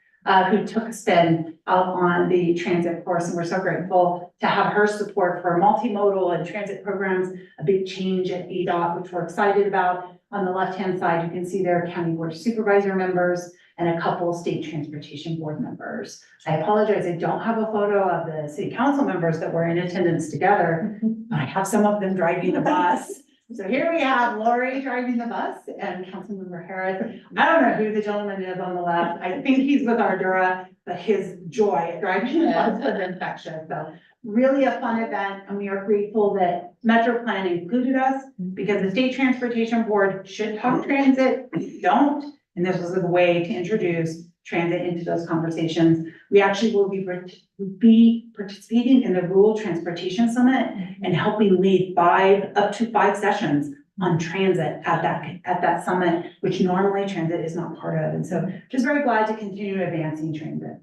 who took a spin out on the transit course. And we're so grateful to have her support for multimodal and transit programs, a big change at ADOT, which we're excited about. On the left-hand side, you can see there are County Board of Supervisor members and a couple State Transportation Board members. I apologize, I don't have a photo of the City Council members that were in attendance together, but I have some of them driving the bus. So here we have Lori driving the bus and Councilmember Harris. I don't know who the gentleman is on the left. I think he's with Ardura, but his joy at driving the bus was infectious. So really a fun event, and we are grateful that MetroPlan included us because the State Transportation Board should talk transit, we don't. And this was a way to introduce transit into those conversations. We actually will be participating in the Rural Transportation Summit and helping lead up to five sessions on transit at that summit, which normally transit is not part of. And so just very glad to continue advancing transit.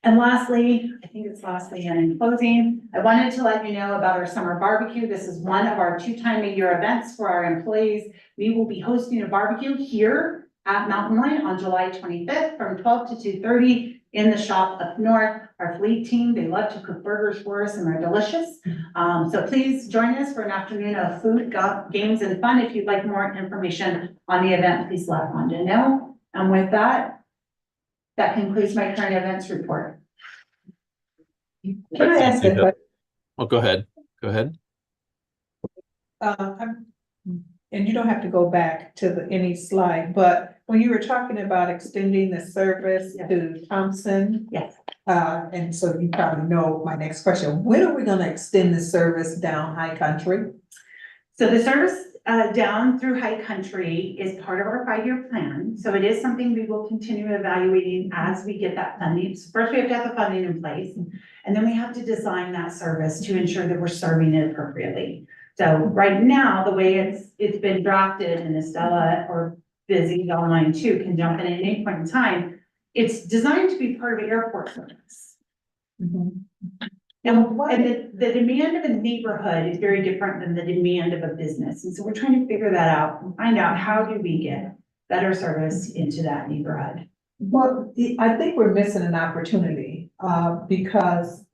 And lastly, I think it's lastly and in closing, I wanted to let you know about our summer barbecue. This is one of our 2-time-a-year events for our employees. We will be hosting a barbecue here at Mountain Lion on July 25th from 12 to 2:30 in the shop up north. Our fleet team, they love to cook burgers for us and they're delicious. So please join us for an afternoon of food, games, and fun. If you'd like more information on the event, please let Rhonda know. And with that concludes my current events report. Can I ask a question? Oh, go ahead. Go ahead. And you don't have to go back to any slide, but when you were talking about extending the service to Thompson. Yes. And so you probably know my next question. When are we gonna extend the service down High Country? So the service down through High Country is part of our 5-year plan. So it is something we will continue evaluating as we get that funding. So first, we have to have the funding in place, and then we have to design that service to ensure that we're serving it appropriately. So right now, the way it's been drafted, and Estella or Busy online too can jump in at any point in time, it's designed to be part of an airport service. And the demand of a neighborhood is very different than the demand of a business. And so we're trying to figure that out and find out how do we get better service into that neighborhood. Well, I think we're missing an opportunity, because,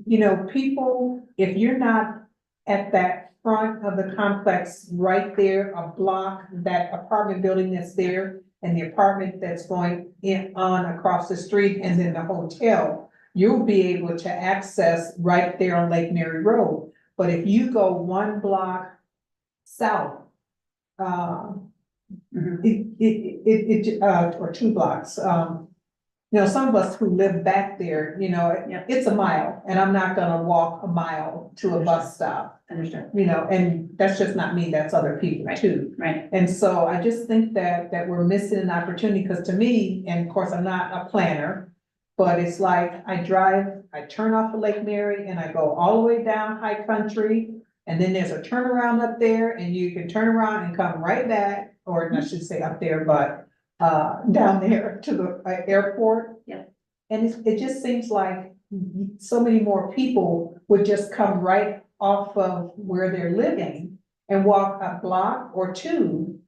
you know, people, if you're not at that front of the complex, right there, a block, that apartment building that's there, and the apartment that's going in on across the street, and then the hotel, you'll be able to access right there on Lake Mary Road. But if you go one block south, or 2 blocks, you know, some of us who live back there, you know, it's a mile, and I'm not gonna walk a mile to a bus stop. Understood. You know, and that's just not me, that's other people too. Right. And so I just think that we're missing an opportunity, because to me, and of course, I'm not a planner, but it's like I turn off of Lake Mary and I go all the way down High Country, and then there's a turnaround up there, and you can turn around and come right back, or I should say up there, but down there to the airport. Yeah. And it just seems like so many more people would just come right off of where they're living and walk a block or 2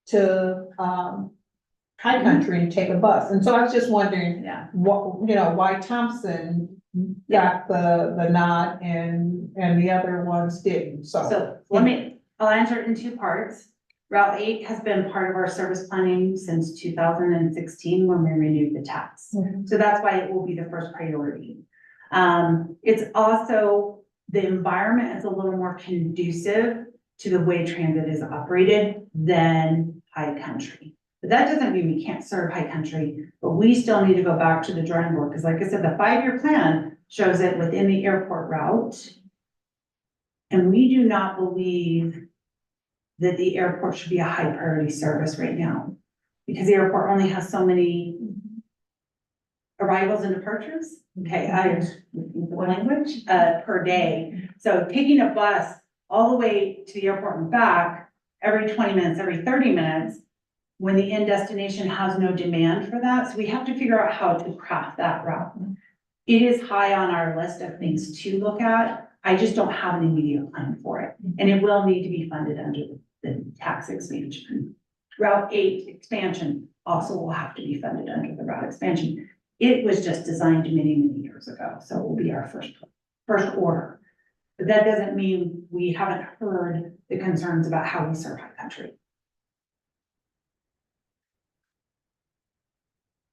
to High Country and take a bus. And so I was just wondering, Yeah. what, you know, why Thompson got the nod and the other ones didn't, So I'll answer it in 2 parts. Route 8 has been part of our service planning since 2016 when we renewed the tax. Mhm. So that's why it will be the first priority. It's also, the environment is a little more conducive to the way transit is operated than High Country. But that doesn't mean we can't serve High Country, but we still need to go back to the drawing board, because like I said, the 5-year plan shows it within the airport route. And we do not believe that the airport should be a high priority service right now, because the airport only has so many arrivals and departures. Okay, the language, per day. So taking a bus all the way to the airport and back every 20 minutes, every 30 minutes, when the end destination has no demand for that. So we have to figure out how to craft that route. It is high on our list of things to look at. I just don't have an immediate plan for it. And it will need to be funded under the tax expansion. Route 8 expansion also will have to be funded under the route expansion. It was just designed many, many years ago, so it will be our first order. But that doesn't mean we haven't heard the concerns about how we serve High Country.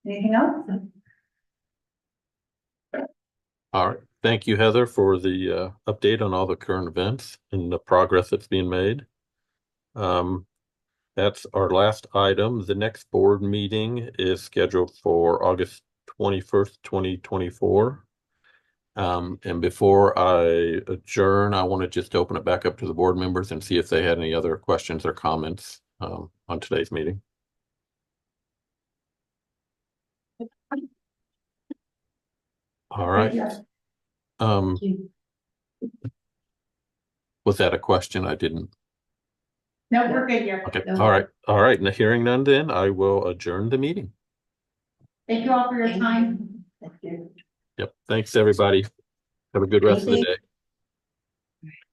Anything else? All right. Thank you, Heather, for the update on all the current events and the progress that's being made. That's our last item. The next board meeting is scheduled for August 21st, 2024. And before I adjourn, I want to just open it back up to the board members and see if they had any other questions or comments on today's meeting. All right. Was that a question? I didn't. No, we're good here. Okay. All right. All right. And hearing none, then I will adjourn the meeting. Thank you all for your time. Thank you. Yep. Thanks, everybody. Have a good rest of the Thank you. day.